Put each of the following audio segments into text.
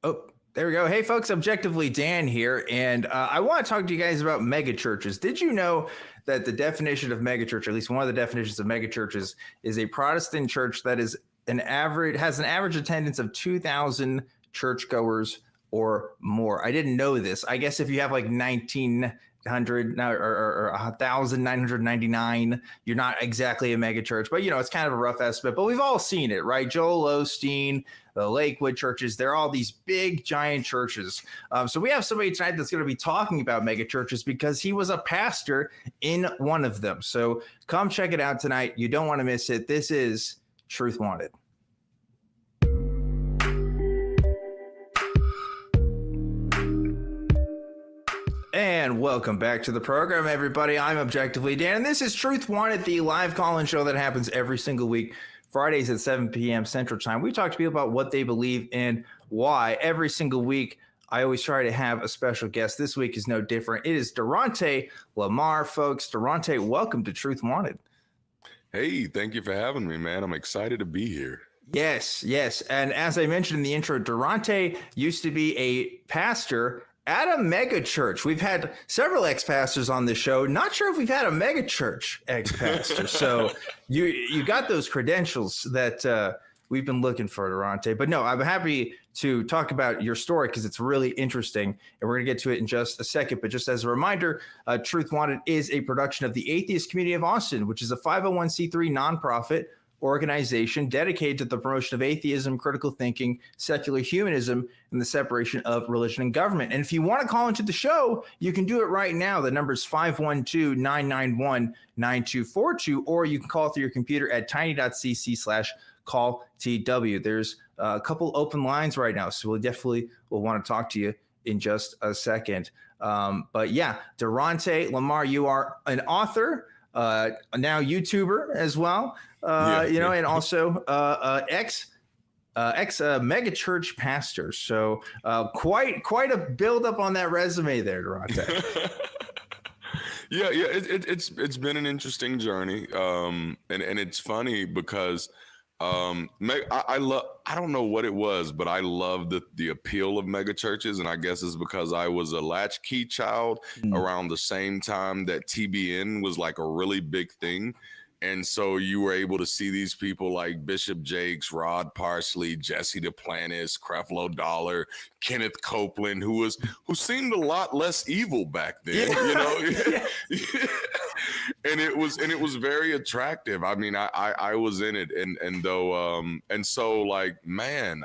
Oh, there we go. Hey, folks, Objectively Dan here. And I want to talk to you guys about megachurches. Did you know that the definition of megachurch, or at least one of the definitions of megachurches, is a Protestant church that has an average attendance of 2,000 churchgoers or more? I didn't know this. I guess if you have like 1,900 or 1,999, you're not exactly a megachurch, but it's kind of a rough estimate. But we've all seen it, right? Joel Osteen, the Lakewood churches, they're all these big, giant churches. So we have somebody tonight that's going to be talking about megachurches because he was a pastor in one of them. So come check it out tonight. You don't want to miss it. This is Truth Wanted. And welcome back to the program, everybody. I'm Objectively Dan, and this is Truth Wanted, the live call-in show that happens every single week, Fridays at 7 p.m. Central Time. We talk to people about what they believe and why. Every single week, I always try to have a special guest. This week is no different. It is Darante LaMar, folks. Darante, welcome to Truth Wanted. Hey, thank you for having me, man. I'm excited to be here. Yes. And as I mentioned in the intro, Darante used to be a pastor at a mega church. We've had several ex-pastors on this show. Not sure if we've had a mega church ex-pastor. So you got those credentials that we've been looking for, Darante. But no, I'm happy to talk about your story because it's really interesting, and we're going to get to it in just a second. But just as a reminder, Truth Wanted is a production of the Atheist Community of Austin, which is a 501c3 nonprofit organization dedicated to the promotion of atheism, critical thinking, secular humanism, and the separation of religion and government. And if you want to call into the show, you can do it right now. The number is 512-991-9242, or you can call through your computer at tiny.cc/call-TW. There's a couple open lines right now, so we'll want to talk to you in just a second. But yeah, Darante LaMar, you are an author, now YouTuber as well, and also ex mega church pastor. So quite a build up on that resume there, Darante. It's been an interesting journey, and it's funny because I don't know what it was, but I love the appeal of mega churches, and I guess it's because I was a latchkey child around the same time that TBN was like a really big thing. And so you were able to see these people like Bishop Jakes, Rod Parsley, Jesse Duplantis, Creflo Dollar, Kenneth Copeland, who seemed a lot less evil back then, and it was very attractive. I mean, I was in it, and so like, man,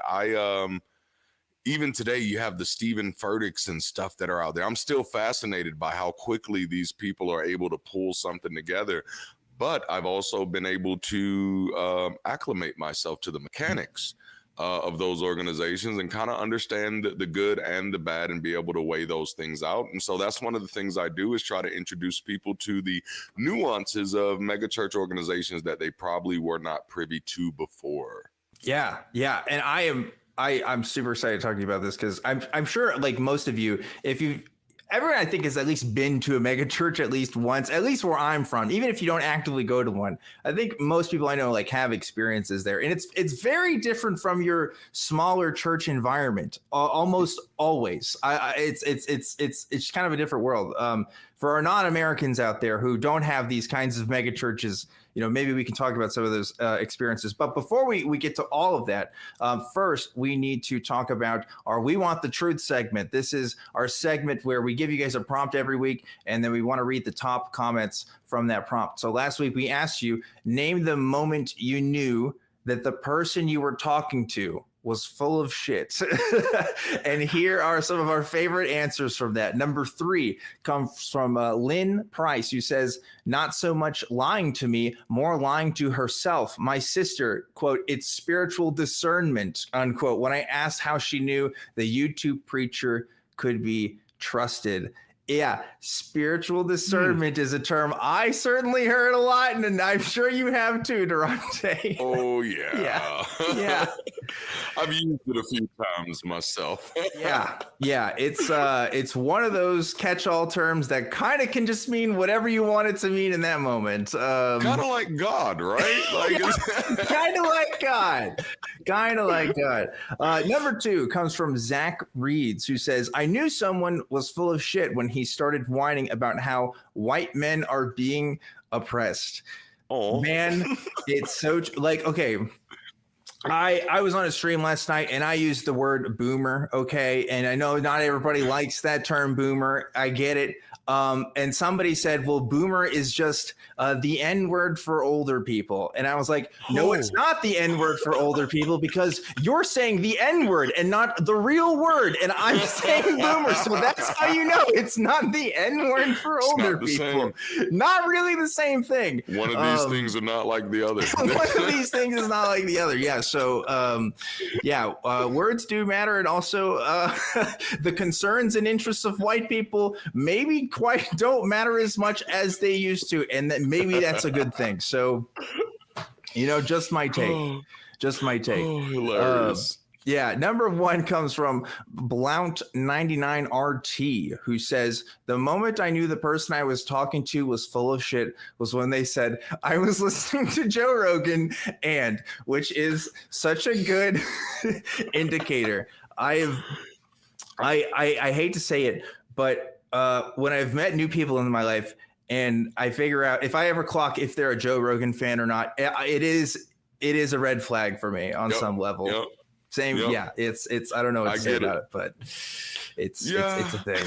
even today you have the Stephen Furticks and stuff that are out there. I'm still fascinated by how quickly these people are able to pull something together. But I've also been able to acclimate myself to the mechanics of those organizations and kind of understand the good and the bad and be able to weigh those things out. And so that's one of the things I do, is try to introduce people to the nuances of megachurch organizations that they probably were not privy to before. Yeah. And I'm super excited to talk to you about this because I'm sure, like most of you, everyone I think has at least been to a mega church at least once, at least where I'm from, even if you don't actively go to one. I think most people I know like have experiences there, and it's very different from your smaller church environment, almost always. It's kind of a different world. For our non-Americans out there who don't have these kinds of mega churches, maybe we can talk about some of those experiences. But before we get to all of that, first we need to talk about our We Want the Truth segment. This is our segment where we give you guys a prompt every week, and then we want to read the top comments from that prompt. So last week we asked you, name the moment you knew that the person you were talking to was full of shit. And here are some of our favorite answers from that. Number 3 comes from Lynn Price, who says, not so much lying to me, more lying to herself. My sister, quote, it's spiritual discernment, unquote, when I asked how she knew the YouTube preacher could be trusted. Yeah, spiritual discernment is a term I certainly heard a lot, and I'm sure you have too, Darante. Oh, yeah. Yeah. I've used it a few times myself. Yeah. It's one of those catch-all terms that kind of can just mean whatever you want it to mean in that moment. Kind of like God, right? Kind of like God. Kind of like that. Number 2 comes from Zach Reeds, who says, I knew someone was full of shit when he started whining about how white men are being oppressed. Oh Man, it's so like, okay. I was on a stream last night and I used the word boomer. Okay. And I know not everybody likes that term boomer. I get it. And somebody said, well, boomer is just the N word for older people. And I was like, no, it's not the N word for older people because you're saying the N word and not the real word. And I'm saying boomer. So that's how you know it's not the N word for older people. Not really the same thing. One of these things are not like the other. One of these things is not like the other. Yeah. So, words do matter. And also the concerns and interests of white people maybe quite don't matter as much as they used to. And that maybe that's a good thing. So, just my take. Just my take. Hilarious. Yeah, number 1 comes from Blount99RT, who says, the moment I knew the person I was talking to was full of shit was when they said, I was listening to Joe Rogan, which is such a good indicator. I hate to say it, but when I've met new people in my life and I figure out if I ever clock if they're a Joe Rogan fan or not, it is a red flag for me on some level. Yep. Same, yeah. It's I don't know what to say about it, but it's a thing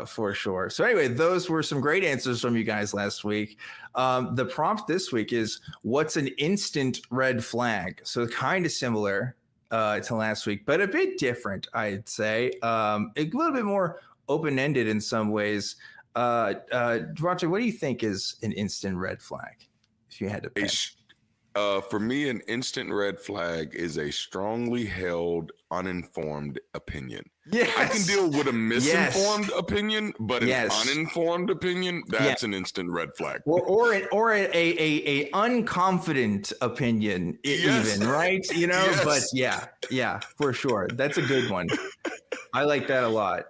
for sure. So anyway, those were some great answers from you guys last week. The prompt this week is, what's an instant red flag? So kind of similar to last week, but a bit different, I'd say. A little bit more open-ended in some ways. Darante, what do you think is an instant red flag? If you had to pick. For me, an instant red flag is a strongly held, uninformed opinion. Yes. I can deal with a misinformed opinion, but an uninformed opinion, that's an instant red flag. Or a unconfident opinion, even, right? But yeah, for sure. That's a good one. I like that a lot.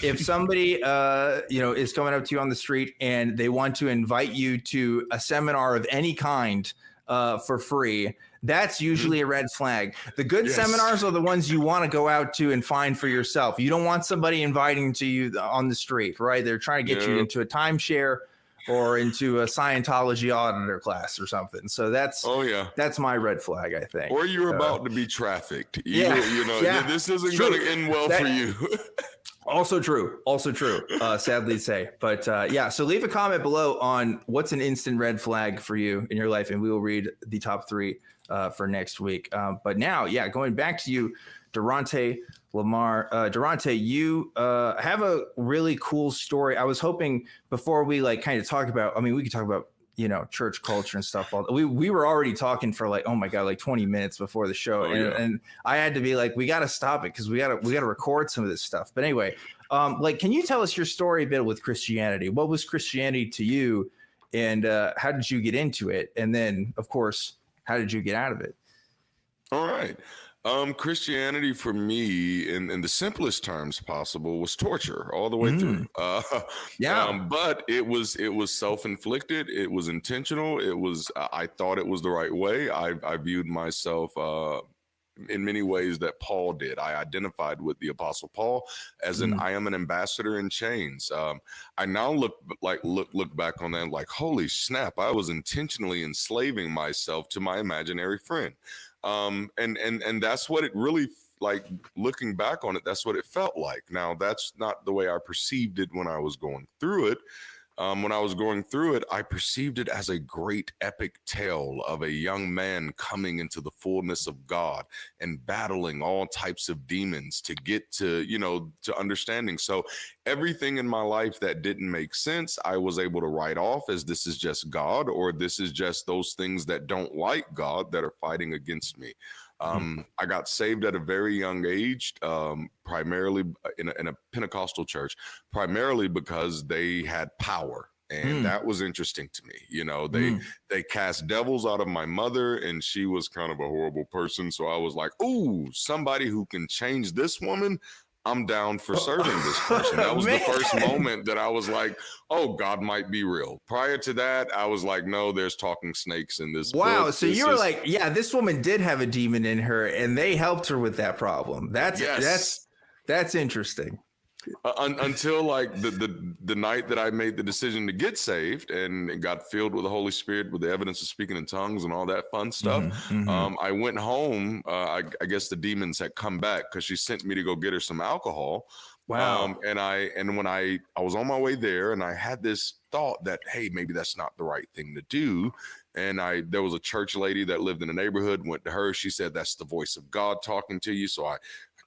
If somebody, is coming up to you on the street and they want to invite you to a seminar of any kind for free, that's usually a red flag. The good seminars are the ones you want to go out to and find for yourself. You don't want somebody inviting to you on the street, right? They're trying to get you into a timeshare or into a Scientology auditor class or something. So that's my red flag, I think. Or you're about to be trafficked. This isn't going to end well for you. Also true. Sadly to say. But so leave a comment below on what's an instant red flag for you in your life, and we will read the top 3 for next week. But now, going back to you, Darante, LaMar. Darante, you have a really cool story. I was hoping before we kind of talk about, we could talk about church culture and stuff. We were already talking for 20 minutes before the show, and I had to be like, we got to stop it because we got to record some of this stuff. But anyway, can you tell us your story a bit with Christianity? What was Christianity to you, and how did you get into it? And then, of course, how did you get out of it? All right. Christianity for me, in the simplest terms possible, was torture all the way through. But it was self-inflicted. It was intentional. It was I thought it was the right way. I viewed myself in many ways that Paul did. I identified with the Apostle Paul as I am an ambassador in chains. I now look back on that like, holy snap! I was intentionally enslaving myself to my imaginary friend. And that's what it really, looking back on it, that's what it felt like. Now, that's not the way I perceived it when I was going through it. When I was going through it, I perceived it as a great epic tale of a young man coming into the fullness of God and battling all types of demons to get to understanding. So everything in my life that didn't make sense, I was able to write off as this is just God, or this is just those things that don't like God that are fighting against me. I got saved at a very young age, primarily in a Pentecostal church, primarily because they had power. And that was interesting to me. They cast devils out of my mother, and she was kind of a horrible person. So I was like, ooh, somebody who can change this woman, I'm down for serving this person. That was the Man. first moment that I was like, oh, God might be real. Prior to that, I was like, no, there's talking snakes in this Wow. book. So you were like, yeah, this woman did have a demon in her and they helped her with that problem. That's interesting. Until like the night that I made the decision to get saved and got filled with the Holy Spirit with the evidence of speaking in tongues and all that fun stuff. I went home. I guess the demons had come back because she sent me to go get her some alcohol. Wow. And when I was on my way there, and I had this thought that, hey, maybe that's not the right thing to do. And there was a church lady that lived in the neighborhood, went to her. She said, that's the voice of God talking to you. So I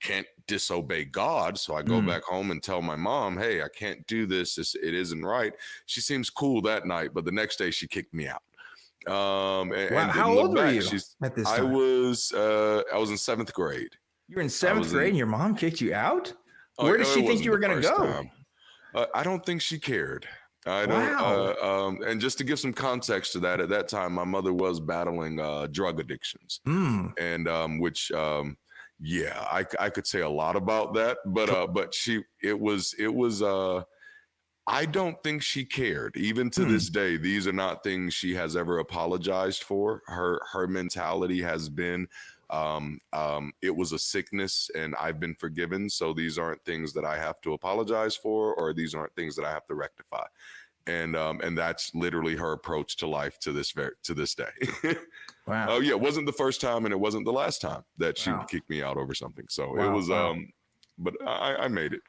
can't disobey God. So I go back home and tell my mom, hey, I can't do this. It isn't right. She seems cool that night, but the next day she kicked me out. Wow. How old were you at this time? I was in 7th grade. You were in 7th grade and your mom kicked you out? Where did she think you were going to go? I don't think she cared. I don't. Wow. And just to give some context to that, at that time, my mother was battling drug addictions, and which. Yeah, I could say a lot about that, but it was I don't think she cared. Even to this day, these are not things she has ever apologized for. Her mentality has been it was a sickness and I've been forgiven, so these aren't things that I have to apologize for, or these aren't things that I have to rectify. And that's literally her approach to life to this day. Wow. Oh yeah, it wasn't the first time and it wasn't the last time that she would kick me out over something. So it was but I made it.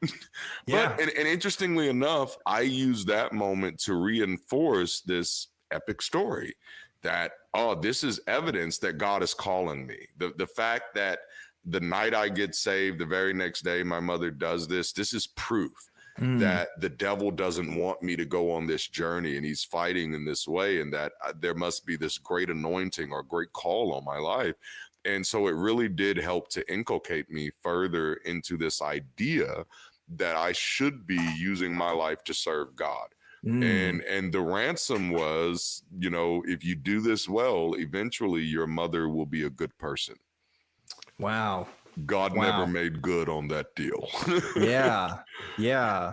Yeah. But and interestingly enough, I used that moment to reinforce this epic story that, oh, this is evidence that God is calling me. The fact that the night I get saved, the very next day my mother does this is proof that the devil doesn't want me to go on this journey and he's fighting in this way, and that there must be this great anointing or great call on my life. And so it really did help to inculcate me further into this idea that I should be using my life to serve God. And the ransom was, if you do this well, eventually your mother will be a good person. Wow. God never made good on that deal. Yeah.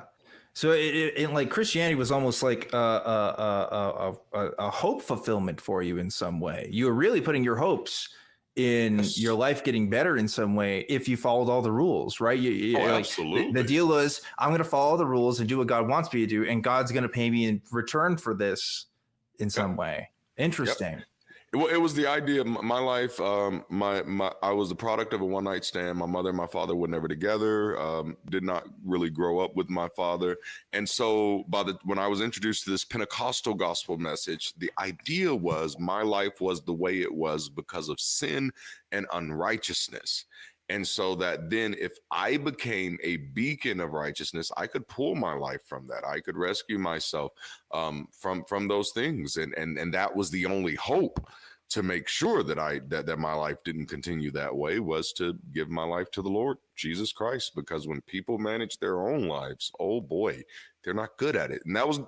So it like Christianity was almost like a hope fulfillment for you in some way. You were really putting your hopes in your life getting better in some way if you followed all the rules, right? Absolutely. The deal was, I'm going to follow the rules and do what God wants me to do, and God's going to pay me in return for this in some way. Interesting. Yep. Well, it was the idea of my life. I was the product of a one-night stand. My mother and my father were never together. Did not really grow up with my father. And so when I was introduced to this Pentecostal gospel message, the idea was my life was the way it was because of sin and unrighteousness. And so that then if I became a beacon of righteousness, I could pull my life from that. I could rescue myself from those things. And that was the only hope to make sure that my life didn't continue that way, was to give my life to the Lord Jesus Christ. Because when people manage their own lives, oh boy, they're not good at it. And that was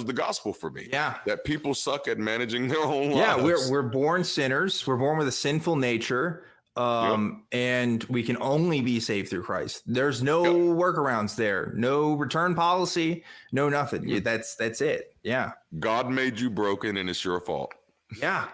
the gospel for me. Yeah. That people suck at managing their own lives. Yeah, we're born sinners. We're born with a sinful nature. And we can only be saved through Christ. There's no workarounds there. No return policy, no nothing. That's it. Yeah. God made you broken and it's your fault. Yeah.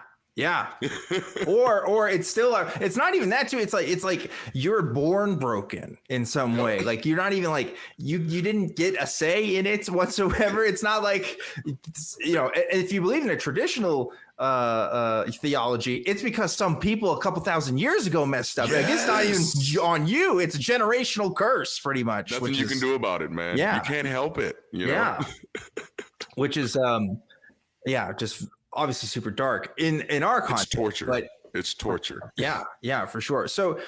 or it's still it's not even that too. It's like you're born broken in some way. Like you're not even like you didn't get a say in it whatsoever. It's not like if you believe in a traditional theology, it's because some people a couple thousand years ago messed up. Like it's not even on you. It's a generational curse, pretty much. Nothing you can do about it, man. Yeah. You can't help it. You know? Which is just obviously super dark in our context. It's torture. But it's torture. Yeah, for sure. So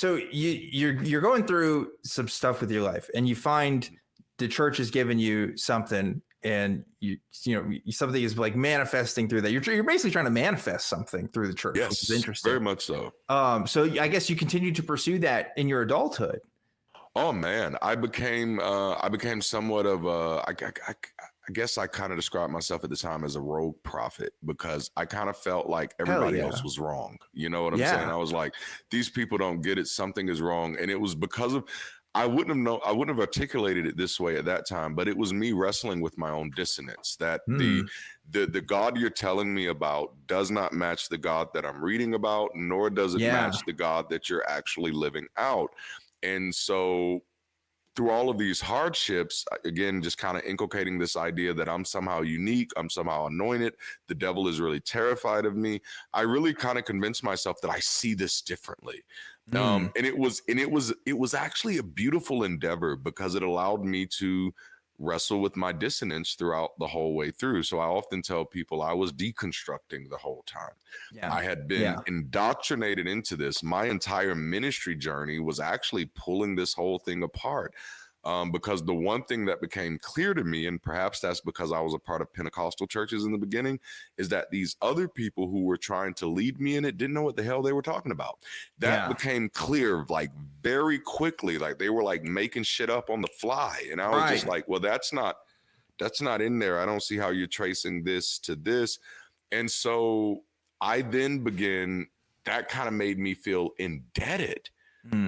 you're going through some stuff with your life, and you find the church has given you something, and something is like manifesting through that. You're basically trying to manifest something through the church, yes, which is interesting. Very much so. So I guess you continue to pursue that in your adulthood. Oh man, I became somewhat of I guess I kind of described myself at the time as a rogue prophet, because I kind of felt like everybody else was wrong. You know what I'm saying? I was like, these people don't get it. Something is wrong. And it was because of, I wouldn't have articulated it this way at that time, but it was me wrestling with my own dissonance that the God you're telling me about does not match the God that I'm reading about, nor does it match the God that you're actually living out. And so through all of these hardships, again, just kind of inculcating this idea that I'm somehow unique, I'm somehow anointed, the devil is really terrified of me. I really kind of convinced myself that I see this differently. And it was actually a beautiful endeavor because it allowed me to wrestle with my dissonance throughout the whole way through. So I often tell people I was deconstructing the whole time. I had been indoctrinated into this. My entire ministry journey was actually pulling this whole thing apart. Because the one thing that became clear to me, and perhaps that's because I was a part of Pentecostal churches in the beginning, is that these other people who were trying to lead me in it didn't know what the hell they were talking about. That became clear like very quickly. Like they were like making shit up on the fly. And I was just like, well, that's not in there. I don't see how you're tracing this to this. And so I then began, that kind of made me feel indebted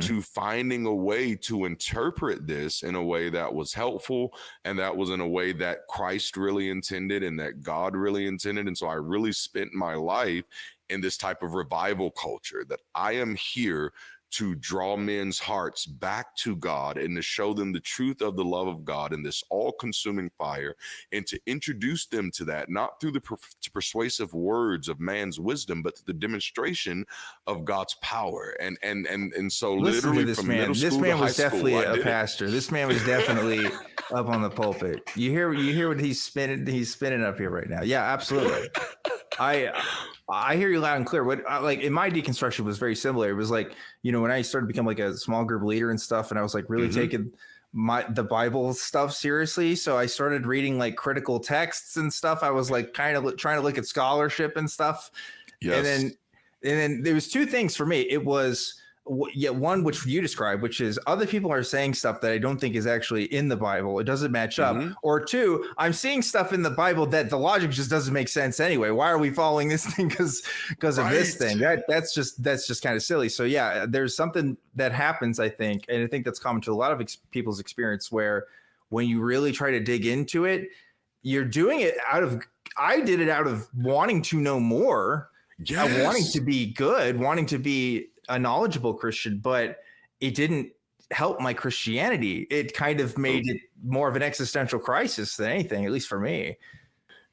to finding a way to interpret this in a way that was helpful, and that was in a way that Christ really intended and that God really intended. And so I really spent my life in this type of revival culture, that I am here to draw men's hearts back to God and to show them the truth of the love of God in this all-consuming fire, and to introduce them to that, not through the persuasive words of man's wisdom, but through the demonstration of God's power. And so Listen literally to this from man. middle This school man to high was definitely school, a pastor. This man was definitely up on the pulpit. You hear what he's spinning up here right now. Yeah, absolutely. I hear you loud and clear. What like in my deconstruction was very similar. It was like, when I started to become like a small group leader and stuff, and I was like really taking the Bible stuff seriously. So I started reading like critical texts and stuff. I was like kind of trying to look at scholarship and stuff. Yes. And then there was two things for me. It was one, which you described, which is other people are saying stuff that I don't think is actually in the Bible. It doesn't match up. Or two, I'm seeing stuff in the Bible that the logic just doesn't make sense anyway. Why are we following this thing because of this thing? That's just kind of silly. So yeah, there's something that happens, I think, and I think that's common to a lot of people's experience, where when you really try to dig into it, you're doing it I did it out of wanting to know more, wanting to be good, wanting to be a knowledgeable Christian, but it didn't help my Christianity. It kind of made it more of an existential crisis than anything, at least for me.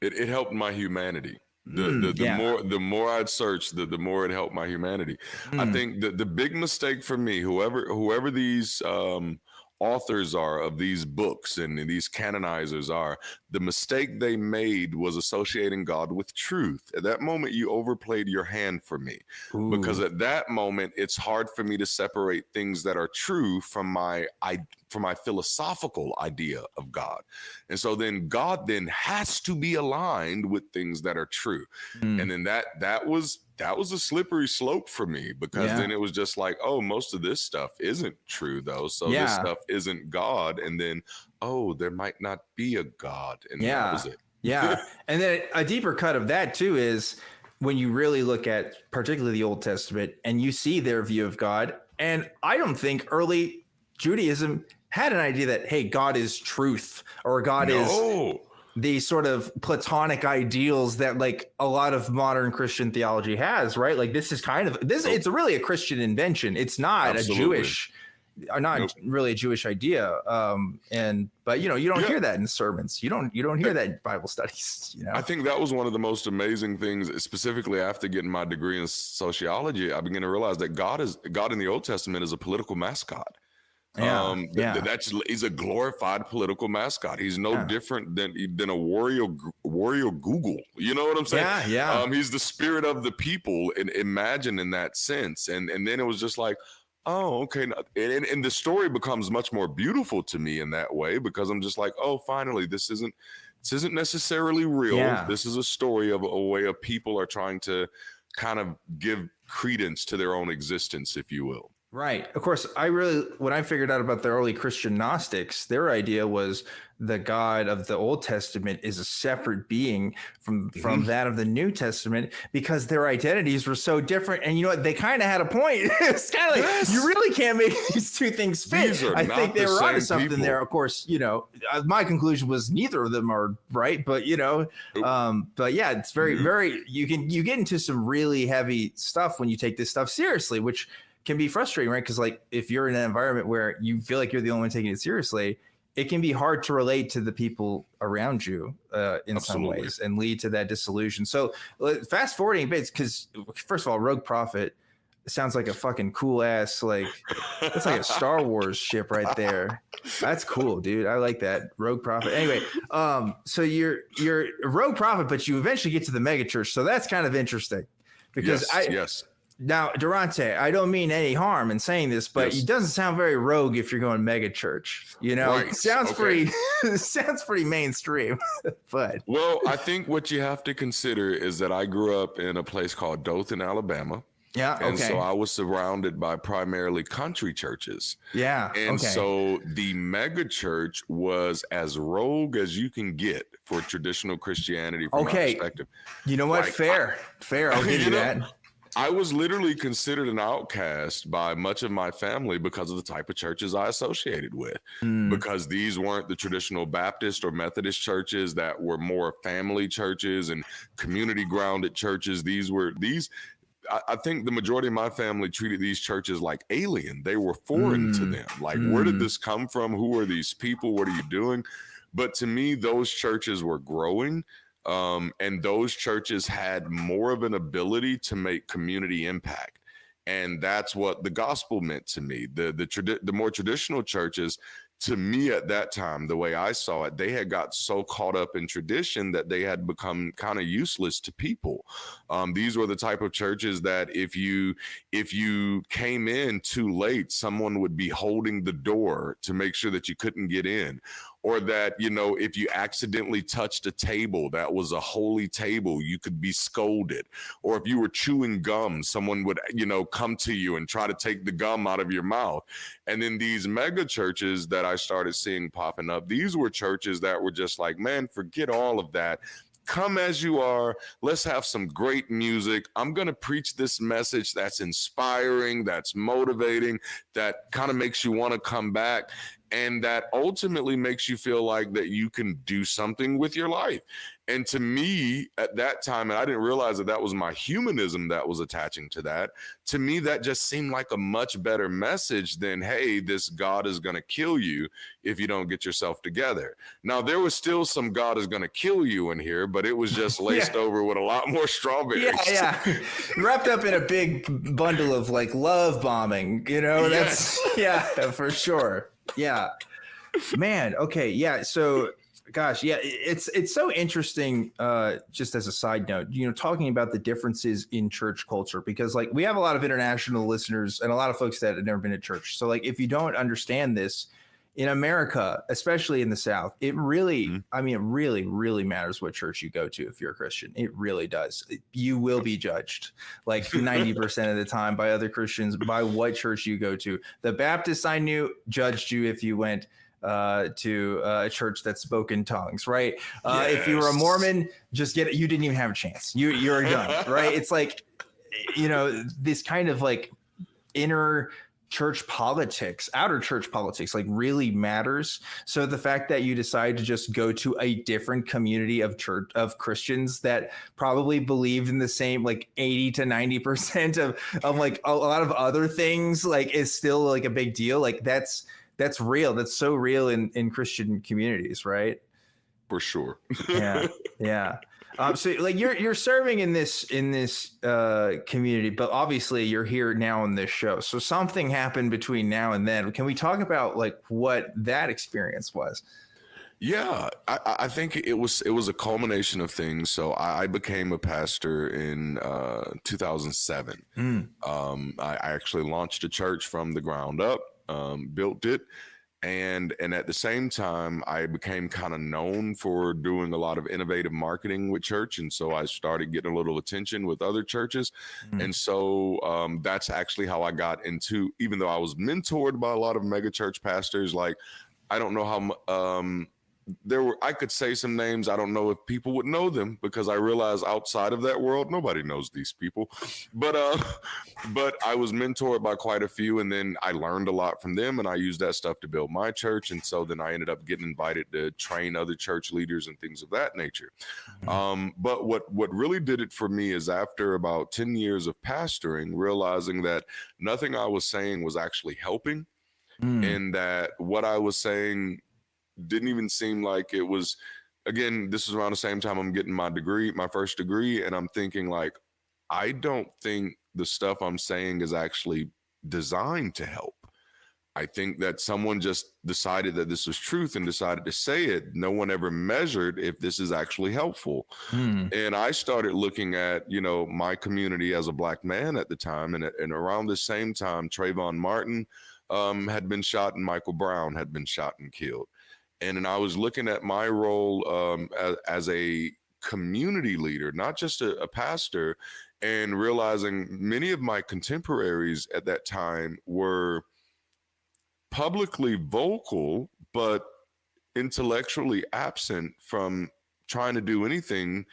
It helped my humanity. The more I'd searched, the more it helped my humanity. I think the big mistake for me, whoever these authors are of these books and these canonizers are, the mistake they made was associating God with truth. At that moment, you overplayed your hand for me. Because at that moment, it's hard for me to separate things that are true from my philosophical idea of God. And so then God then has to be aligned with things that are true. And then that was a slippery slope for me, because then it was just like, oh, most of this stuff isn't true though. So this stuff isn't God. And then, oh, there might not be a God. And that was it. And then a deeper cut of that too is when you really look at particularly the Old Testament and you see their view of God. And I don't think early Judaism had an idea that, hey, God is truth, or God is the sort of Platonic ideals that like a lot of modern Christian theology has, right? Like this is kind of this. It's really a Christian invention. It's not a Jewish, really a Jewish idea. But you don't hear that in sermons. You don't hear that in Bible studies. I think that was one of the most amazing things, specifically after getting my degree in sociology. I began to realize that God in the Old Testament is a political mascot. He's a glorified political mascot. He's no different than a warrior Google. You know what I'm saying? He's the spirit of the people, and imagine in that sense. And then it was just like, oh, okay. And the story becomes much more beautiful to me in that way, because I'm just like, oh, finally, this isn't necessarily real. This is a story of a way of people are trying to kind of give credence to their own existence, if you will. Right. Of course, when I figured out about the early Christian Gnostics, their idea was the God of the Old Testament is a separate being from that of the New Testament, because their identities were so different. And you know what? They kind of had a point. It's kind of like, you really can't make these two things fit. I think they were onto something there. Of course, my conclusion was neither of them are right, but but yeah, it's very you get into some really heavy stuff when you take this stuff seriously, which can be frustrating, right? Because like if you're in an environment where you feel like you're the only one taking it seriously, it can be hard to relate to the people around you in some ways and lead to that disillusion. So fast forwarding bits, because first of all, Rogue Prophet sounds like a fucking cool ass, like that's like a Star Wars ship right there. That's cool, dude. I like that. Rogue Prophet. Anyway, so you're a Rogue Prophet, but you eventually get to the megachurch. So that's kind of interesting because yes. Now, Darante, I don't mean any harm in saying this, but it doesn't sound very rogue if you're going mega church. Right. It sounds pretty mainstream. But well, I think what you have to consider is that I grew up in a place called Dothan, Alabama. Yeah. And so I was surrounded by primarily country churches. Yeah. And so the mega church was as rogue as you can get for traditional Christianity from my perspective. You know what? Like, fair. I'll give you that. I was literally considered an outcast by much of my family because of the type of churches I associated with, because these weren't the traditional Baptist or Methodist churches that were more family churches and community grounded churches. I think the majority of my family treated these churches like alien. They were foreign to them. Like, where did this come from? Who are these people? What are you doing? But to me, those churches were growing. And those churches had more of an ability to make community impact. And that's what the gospel meant to me. The more traditional churches, to me at that time, the way I saw it, they had got so caught up in tradition that they had become kind of useless to people. These were the type of churches that if you came in too late, someone would be holding the door to make sure that you couldn't get in. Or that, if you accidentally touched a table that was a holy table, you could be scolded. Or if you were chewing gum, someone would, come to you and try to take the gum out of your mouth. And then these mega churches that I started seeing popping up, these were churches that were just like, man, forget all of that. Come as you are. Let's have some great music. I'm going to preach this message that's inspiring, that's motivating, that kind of makes you want to come back. And that ultimately makes you feel like that you can do something with your life. And to me at that time, and I didn't realize that was my humanism that was attaching to that. To me, that just seemed like a much better message than, hey, this God is going to kill you if you don't get yourself together. Now, there was still some God is going to kill you in here, but it was just laced over with a lot more strawberries. Yeah. Wrapped up in a big bundle of like love bombing, that's, for sure. Yeah, man. Okay. Yeah. So, gosh, yeah, it's so interesting. Just as a side note, talking about the differences in church culture, because like we have a lot of international listeners and a lot of folks that have never been to church. So like, if you don't understand this in America, especially in the South, it really, it really, really matters what church you go to. If you're a Christian, it really does. You will be judged like 90% of the time by other Christians, by what church you go to. The Baptists I knew judged you if you went to a church that spoke in tongues, right? If you were a Mormon, you didn't even have a chance. You're done, right? It's like, this kind of like inner church politics, outer church politics, like really matters. So the fact that you decide to just go to a different community of Christians that probably believe in the same, like 80 to 90% of like a lot of other things, like is still like a big deal. Like that's real. That's so real in Christian communities, right? For sure. Yeah. So like you're serving in this community, but obviously you're here now on this show. So something happened between now and then. Can we talk about like what that experience was? Yeah, I think it was a culmination of things. So I became a pastor in 2007. I actually launched a church from the ground up, built it. And at the same time, I became kind of known for doing a lot of innovative marketing with church, and so I started getting a little attention with other churches. And so that's actually how I got into, even though I was mentored by a lot of mega church pastors, like I don't know how I could say some names. I don't know if people would know them, because I realize outside of that world, nobody knows these people. But I was mentored by quite a few, and then I learned a lot from them, and I used that stuff to build my church. And so then I ended up getting invited to train other church leaders and things of that nature. But what really did it for me is, after about 10 years of pastoring, realizing that nothing I was saying was actually helping, and that what I was saying didn't even seem like it was. Again, this is around the same time I'm getting my first degree, and I'm thinking, like, I don't think the stuff I'm saying is actually designed to help. I think that someone just decided that this was truth and decided to say it. No one ever measured if this is actually helpful. And I started looking at, my community as a Black man at the time, and around the same time, Trayvon Martin had been shot, and Michael Brown had been shot and killed. And then I was looking at my role as a community leader, not just a pastor, and realizing many of my contemporaries at that time were publicly vocal, but intellectually absent from trying to do anything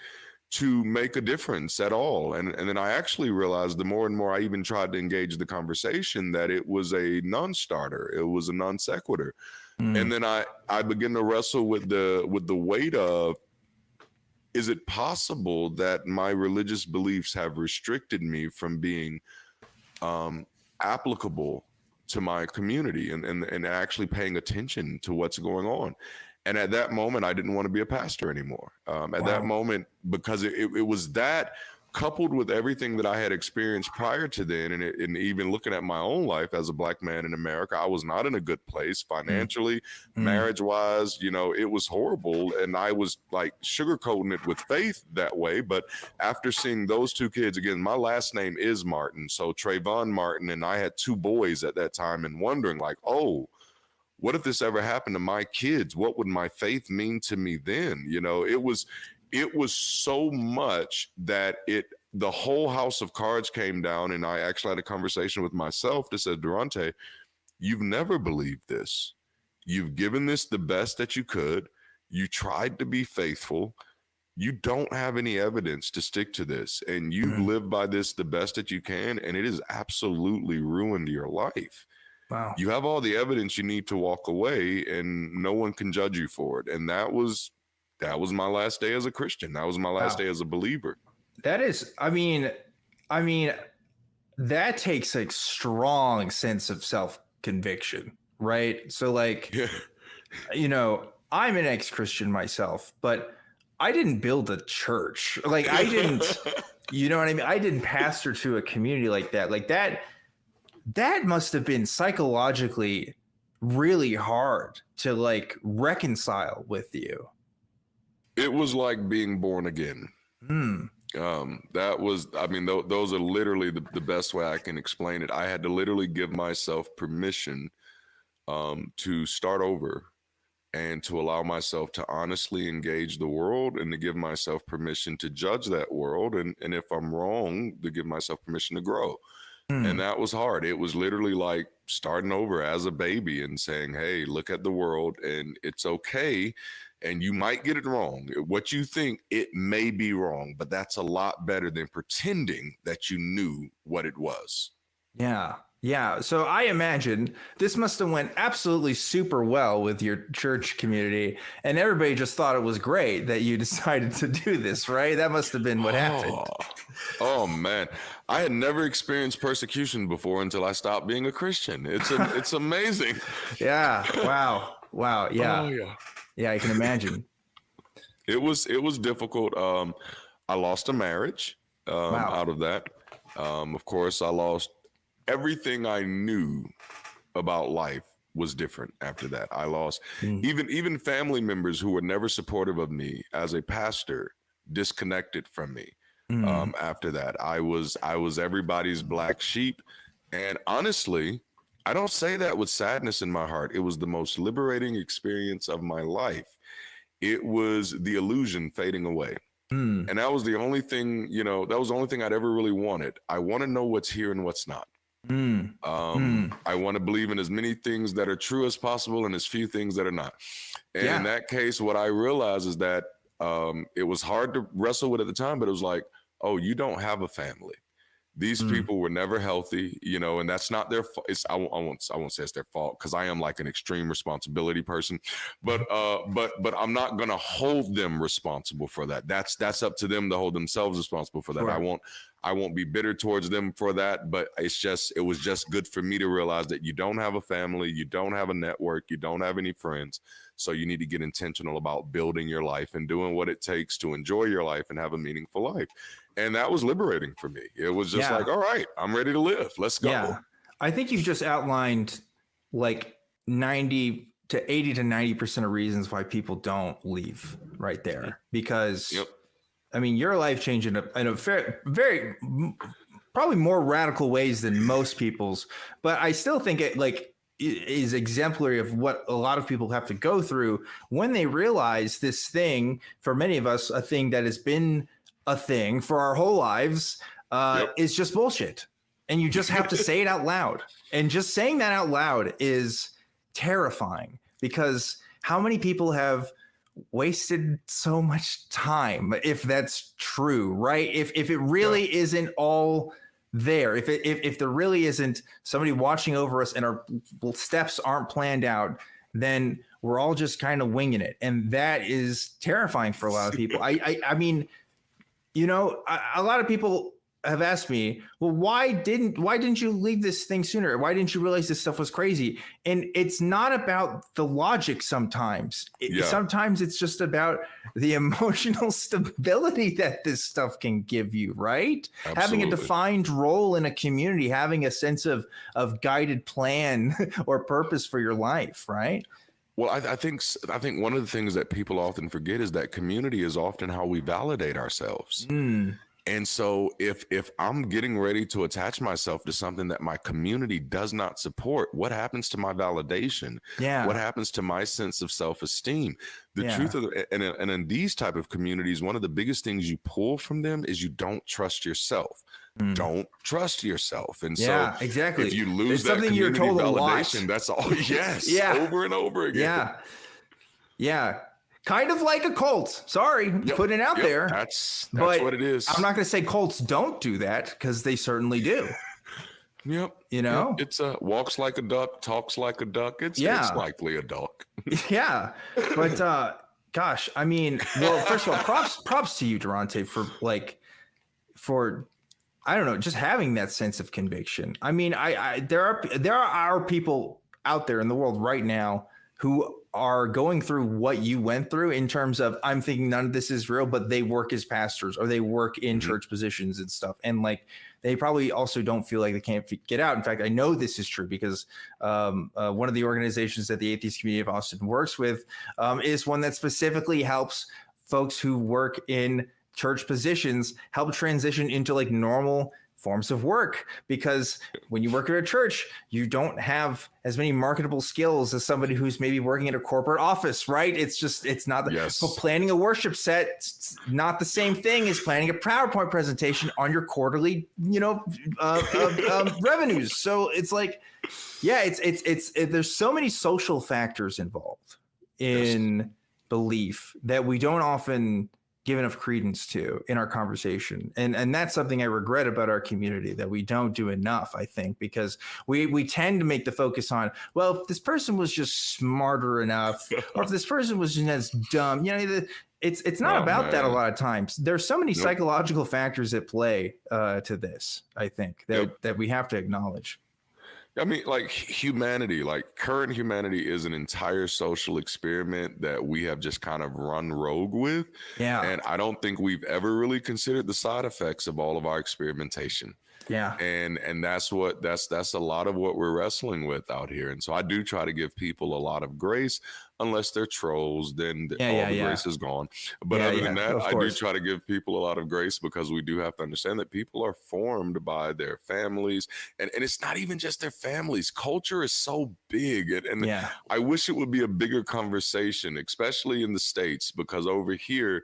to make a difference at all. And then I actually realized, the more and more I even tried to engage the conversation, that it was a non-starter. It was a non sequitur. And then I began to wrestle with the weight of, is it possible that my religious beliefs have restricted me from being applicable to my community and actually paying attention to what's going on? And at that moment, I didn't want to be a pastor anymore. At that moment, because it was that, coupled with everything that I had experienced prior to then, and even looking at my own life as a Black man in America, I was not in a good place financially, marriage-wise. It was horrible, and I was like sugarcoating it with faith that way. But after seeing those two kids, again, my last name is Martin, so Trayvon Martin, and I had two boys at that time, and wondering, like, oh, what if this ever happened to my kids? What would my faith mean to me then? It was so much that the whole house of cards came down, and I actually had a conversation with myself that said, Darante, you've never believed this. You've given this the best that you could. You tried to be faithful. You don't have any evidence to stick to this, and you've lived by this the best that you can, and it has absolutely ruined your life. Wow. You have all the evidence you need to walk away, and no one can judge you for it. And that was my last day as a Christian. That was my last day as a believer. That is, I mean, that takes a strong sense of self-conviction, right? So like, I'm an ex-Christian myself, but I didn't build a church. Like I didn't, you know what I mean? I didn't pastor to a community like that. Like that must have been psychologically really hard to like reconcile with you. It was like being born again. That was, those are literally the best way I can explain it. I had to literally give myself permission to start over, and to allow myself to honestly engage the world, and to give myself permission to judge that world. And if I'm wrong, to give myself permission to grow. And that was hard. It was literally like starting over as a baby and saying, hey, look at the world, and it's okay. And you might get it wrong. What you think, it may be wrong, but that's a lot better than pretending that you knew what it was. Yeah. Yeah. So I imagine this must have went absolutely super well with your church community, and everybody just thought it was great that you decided to do this, right? That must have been what happened. Oh man. I had never experienced persecution before until I stopped being a Christian. It's amazing. Yeah. Wow. Yeah. Oh, yeah. Yeah, I can imagine. It was difficult. I lost a marriage out of that. Of course, I lost everything I knew about life was different after that. I lost even family members who were never supportive of me as a pastor, disconnected from me. After that, I was everybody's black sheep, and honestly, I don't say that with sadness in my heart. It was the most liberating experience of my life. It was the illusion fading away. And that was the only thing, you know, that was the only thing I'd ever really wanted. I want to know what's here and what's not. I want to believe in as many things that are true as possible and as few things that are not. And in that case, what I realized is that it was hard to wrestle with at the time, but it was like, oh, you don't have a family. These people were never healthy, you know, and that's not their fault. I won't say it's their fault, because I am like an extreme responsibility person, but I'm not gonna hold them responsible for that. That's up to them to hold themselves responsible for that. Right. I won't be bitter towards them for that, but it was just good for me to realize that you don't have a family, you don't have a network, you don't have any friends. So you need to get intentional about building your life and doing what it takes to enjoy your life and have a meaningful life. And that was liberating for me. It was just like, all right, I'm ready to live. Let's go. Yeah. I think you've just outlined like 80 to 90% of reasons why people don't leave right there. Because I mean, your life changed in a very probably more radical ways than most people's, but I still think it like is exemplary of what a lot of people have to go through when they realize this thing, for many of us, a thing that has been a thing for our whole lives, is just bullshit. And you just have to say it out loud. And just saying that out loud is terrifying, because how many people have wasted so much time, if that's true, right? If it really isn't all there, if there really isn't somebody watching over us and our steps aren't planned out, then we're all just kind of winging it. And that is terrifying for a lot of people. I mean, you know, a lot of people have asked me, well, why didn't you leave this thing sooner? Why didn't you realize this stuff was crazy? And it's not about the logic sometimes. Sometimes it's just about the emotional stability that this stuff can give you, right? Absolutely. Having a defined role in a community, having a sense of guided plan or purpose for your life, right? Well, I think one of the things that people often forget is that community is often how we validate ourselves. And so if I'm getting ready to attach myself to something that my community does not support, what happens to my validation? What happens to my sense of self-esteem? The truth of and in these type of communities, one of the biggest things you pull from them is you don't trust yourself. Don't trust yourself. And so exactly. If you lose that community you're told validation, that's all. Over and over again. Kind of like a cult. Sorry, putting it out there. That's what it is. I'm not going to say cults don't do that, because they certainly do. You know, it's walks like a duck, talks like a duck. It's likely a duck. But gosh, I mean, well, first of all, props to you, Darante, for I don't know, just having that sense of conviction. I mean, there are people out there in the world right now who are going through what you went through, in terms of, I'm thinking none of this is real, but they work as pastors or they work in church positions and stuff. And like, they probably also don't feel like they can't get out. In fact, I know this is true because one of the organizations that the Atheist Community of Austin works with is one that specifically helps folks who work in church positions help transition into like normal forms of work, because when you work at a church, you don't have as many marketable skills as somebody who's maybe working in a corporate office, right? It's not planning a worship set. It's not the same thing as planning a PowerPoint presentation on your quarterly, revenues. So it's like, there's so many social factors involved in belief that we don't often give enough credence to in our conversation. And that's something I regret about our community, that we don't do enough, I think, because we tend to make the focus on, well, if this person was just smarter enough, or if this person was just as dumb, it's not about that a lot of times. There's so many psychological factors at play to this, I think, that we have to acknowledge. I mean, like humanity, like current humanity is an entire social experiment that we have just kind of run rogue with. And I don't think we've ever really considered the side effects of all of our experimentation. Yeah. And that's a lot of what we're wrestling with out here. And so I do try to give people a lot of grace, unless they're trolls, then all the grace is gone. But other than that, I do try to give people a lot of grace, because we do have to understand that people are formed by their families, and it's not even just their families. Culture is so big, and I wish it would be a bigger conversation, especially in the States, because over here,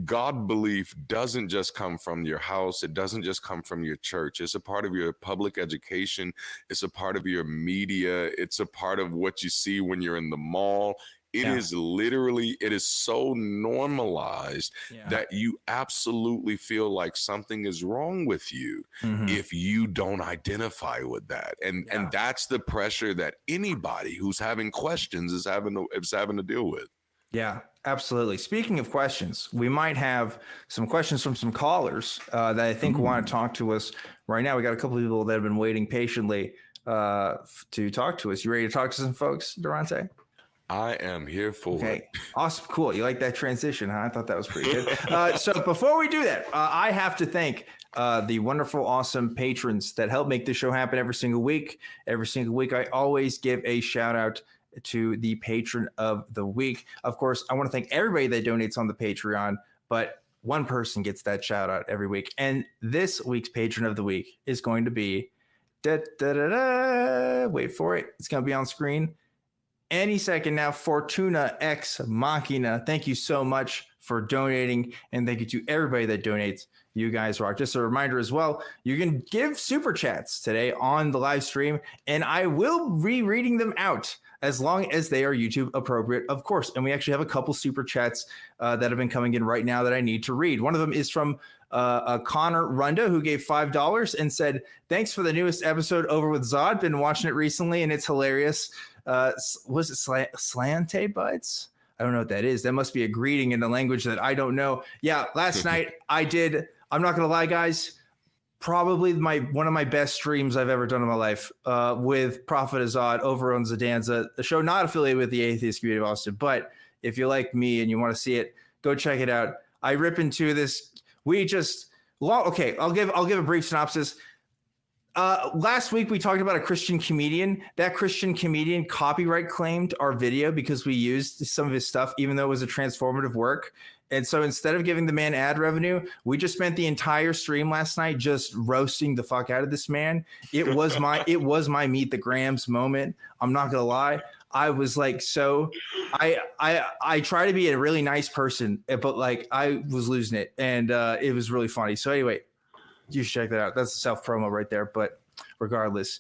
God belief doesn't just come from your house. It doesn't just come from your church. It's a part of your public education. It's a part of your media. It's a part of what you see when you're in the mall. It is literally, it is so normalized that you absolutely feel like something is wrong with you if you don't identify with that. And that's the pressure that anybody who's having questions is having to deal with. Yeah, absolutely. Speaking of questions, we might have some questions from some callers that I think want to talk to us right now. We got a couple of people that have been waiting patiently to talk to us. You ready to talk to some folks, Darante? I am here for it. Awesome. Cool. You like that transition, huh? I thought that was pretty good. So before we do that, I have to thank the wonderful, awesome patrons that help make this show happen every single week. Every single week, I always give a shout out to the patron of the week. Of course, I want to thank everybody that donates on the Patreon, but one person gets that shout out every week. And this week's patron of the week is going to be, wait for it. It's going to be on screen any second now. Fortuna Ex Machina. Thank you so much for donating, and thank you to everybody that donates. You guys rock. Just a reminder as well, you can give super chats today on the live stream, and I will be reading them out as long as they are YouTube appropriate, of course. And we actually have a couple super chats that have been coming in right now that I need to read. One of them is from Connor Runda, who gave $5 and said, "Thanks for the newest episode over with Zod. Been watching it recently and it's hilarious." Was it Slante Buds? I don't know what that is. That must be a greeting in a language that I don't know. Yeah, last night I did. I'm not going to lie, guys. Probably one of my best streams I've ever done in my life with Prophet Azad over on Zadanza, a show not affiliated with the Atheist Community of Austin. But if you like me and you want to see it, go check it out. I rip into this. Okay, I'll give a brief synopsis. Last week we talked about a Christian comedian. That Christian comedian copyright claimed our video because we used some of his stuff, even though it was a transformative work. And so instead of giving the man ad revenue, we just spent the entire stream last night just roasting the fuck out of this man. It was my Meet the Grams moment. I'm not gonna lie. I was like, I try to be a really nice person, but like I was losing it, and it was really funny. So anyway, you should check that out. That's a self promo right there. But regardless,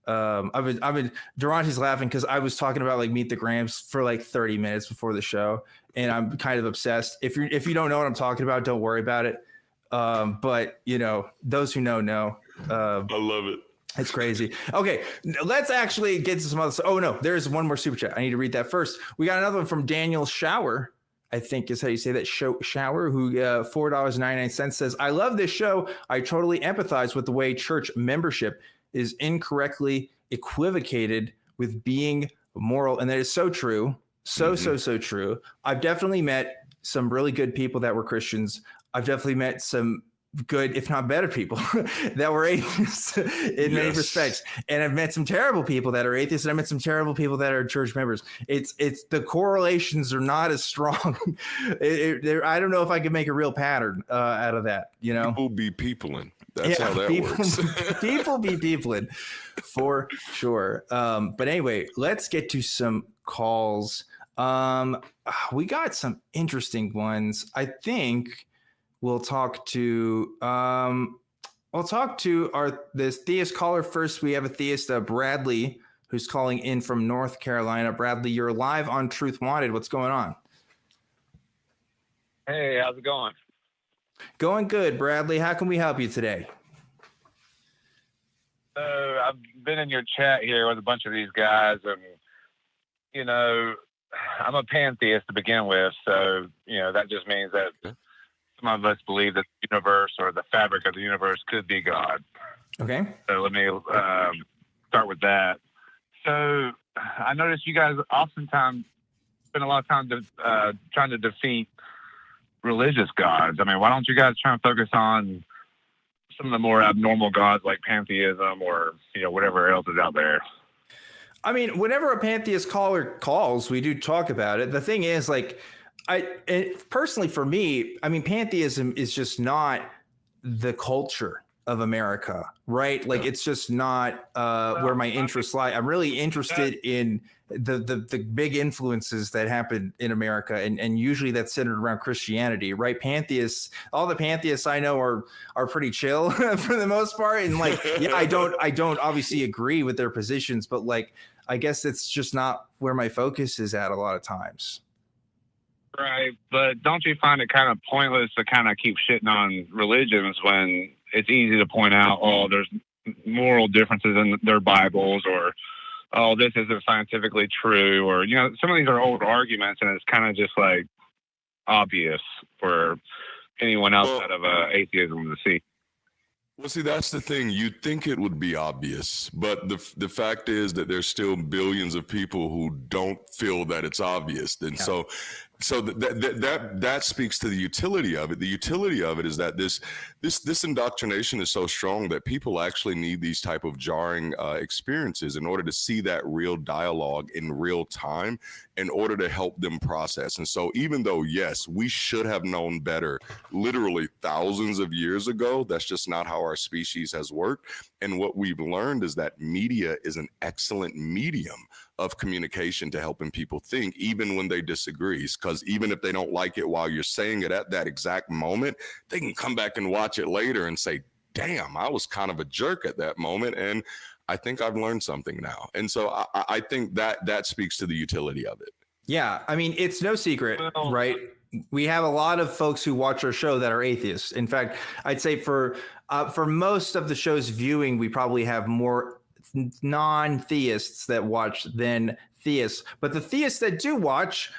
Durante's laughing because I was talking about like Meet the Grams for like 30 minutes before the show, and I'm kind of obsessed. If you don't know what I'm talking about, don't worry about it. But you know, those who know. I love it. It's crazy. Okay, let's actually get to some other stuff. Oh no, there's one more super chat. I need to read that first. We got another one from Daniel Shower, I think is how you say that. Shower, who $4.99 says, "I love this show. I totally empathize with the way church membership is incorrectly equivocated with being moral." And that is so true. So true. I've definitely met some really good people that were Christians. I've definitely met some good, if not better people that were atheists in many respects. And I've met some terrible people that are atheists, and I met some terrible people that are church members. It's the correlations are not as strong. I don't know if I could make a real pattern out of that, you know? People be peopling. That's how that works. People be peopling for sure. But anyway, let's get to some calls. We got some interesting ones. I think we'll talk to this theist caller first. We have a theist, Bradley, who's calling in from North Carolina. Bradley, you're live on Truth Wanted. What's going on? Hey, how's it going? Going good, Bradley. How can we help you today? I've been in your chat here with a bunch of these guys, and you know, I'm a pantheist to begin with, so you know that just means that some of us believe that the universe or the fabric of the universe could be God. Okay. So let me start with that. So I noticed you guys oftentimes spend a lot of time trying to defeat religious gods. I mean, why don't you guys try and focus on some of the more abnormal gods like pantheism or, whatever else is out there? I mean, whenever a pantheist caller calls, we do talk about it. The thing is, like, personally for me, I mean, pantheism is just not the culture of America, right? Like, it's just not where my interests lie. I'm really interested in the big influences that happen in America, and usually that's centered around Christianity, right? Pantheists, all the pantheists I know are pretty chill for the most part, and like, yeah, I don't obviously agree with their positions, but like, I guess it's just not where my focus is at a lot of times. Right, but don't you find it kind of pointless to kind of keep shitting on religions when it's easy to point out, oh, there's moral differences in their Bibles, or oh, this isn't scientifically true, or some of these are old arguments, and it's kind of just like obvious for anyone outside of atheism to see. Well, see, that's the thing. You'd think it would be obvious, but the fact is that there's still billions of people who don't feel that it's obvious. And so that speaks to the utility of it. The utility of it is that this indoctrination is so strong that people actually need these type of jarring experiences in order to see that real dialogue in real time, in order to help them process. And so even though, yes, we should have known better literally thousands of years ago, that's just not how our species has worked. And what we've learned is that media is an excellent medium of communication to helping people think, even when they disagree. Because even if they don't like it while you're saying it at that exact moment, they can come back and watch it later and say, damn, I was kind of a jerk at that moment, and I think I've learned something now. And so I think that speaks to the utility of it. Yeah, I mean, it's no secret, right? We have a lot of folks who watch our show that are atheists. In fact, I'd say for most of the show's viewing, we probably have more non-theists that watch than theists. But the theists that do watch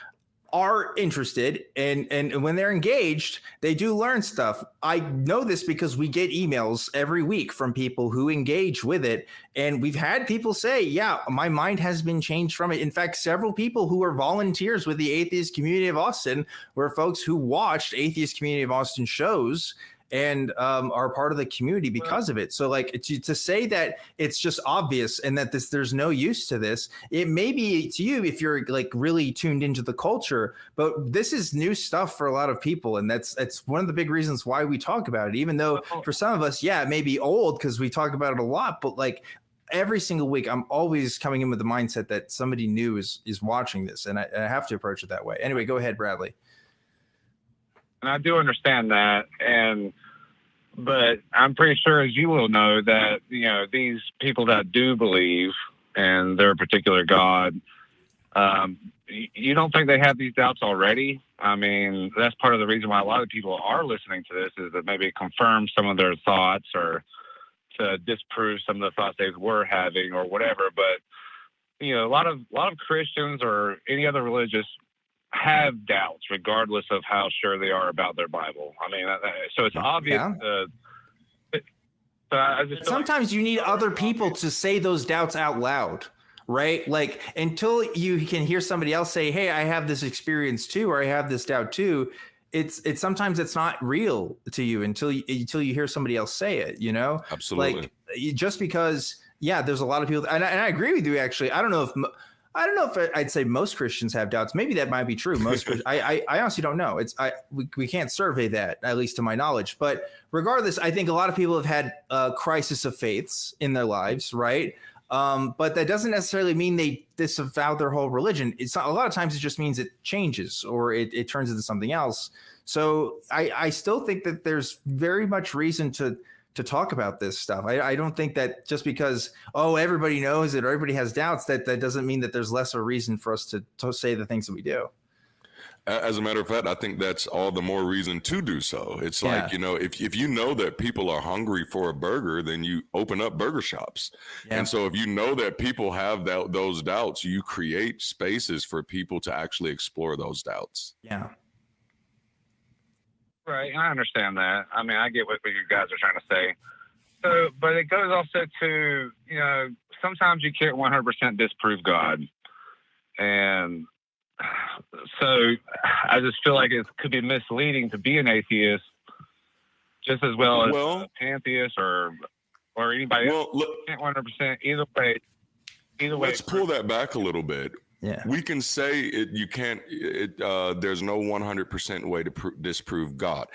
are interested, and when they're engaged, they do learn stuff. I know this because we get emails every week from people who engage with it, and we've had people say, yeah, my mind has been changed from it. In fact, several people who are volunteers with the Atheist Community of Austin were folks who watched Atheist Community of Austin shows and are part of the community because of it. So like to say that it's just obvious and that there's no use to this, it may be to you if you're like really tuned into the culture, but this is new stuff for a lot of people. And that's one of the big reasons why we talk about it, even though for some of us, yeah, it may be old because we talk about it a lot, but like every single week, I'm always coming in with the mindset that somebody new is watching this, and I have to approach it that way. Anyway, go ahead, Bradley. And I do understand that, but I'm pretty sure, as you will know, that these people that do believe in their particular God, you don't think they have these doubts already? I mean, that's part of the reason why a lot of people are listening to this, is that maybe confirm some of their thoughts or to disprove some of the thoughts they were having or whatever. But a lot of Christians or any other religious have doubts, regardless of how sure they are about their Bible. I mean, so it's obvious. Yeah. Sometimes you need other people to say those doubts out loud, right? Like until you can hear somebody else say, "Hey, I have this experience too," or "I have this doubt too." It's sometimes it's not real to you until you hear somebody else say it. Absolutely. Like just because, yeah, there's a lot of people, and I agree with you. Actually, I don't know if I'd say most Christians have doubts. Maybe that might be true. Most I honestly don't know. We can't survey that, at least to my knowledge. But regardless, I think a lot of people have had a crisis of faiths in their lives, right? But that doesn't necessarily mean they disavow their whole religion. It's not, a lot of times it just means it changes or it turns into something else. So I still think that there's very much reason to talk about this stuff. I don't think that just because, everybody knows it or everybody has doubts, that doesn't mean that there's less of a reason for us to say the things that we do. As a matter of fact, I think that's all the more reason to do so. It's like, if you know that people are hungry for a burger, then you open up burger shops. Yeah. And so if you know that people have those doubts, you create spaces for people to actually explore those doubts. Yeah. Right, I understand that. I mean, I get what you guys are trying to say. So, but it goes also to, sometimes you can't 100% disprove God. And so I just feel like it could be misleading to be an atheist just as well as Well, pantheists or anybody else. well, look, 100%. Either way. let's pull that back a little bit. Yeah. We can say it. You can't. There's no 100% way to disprove God.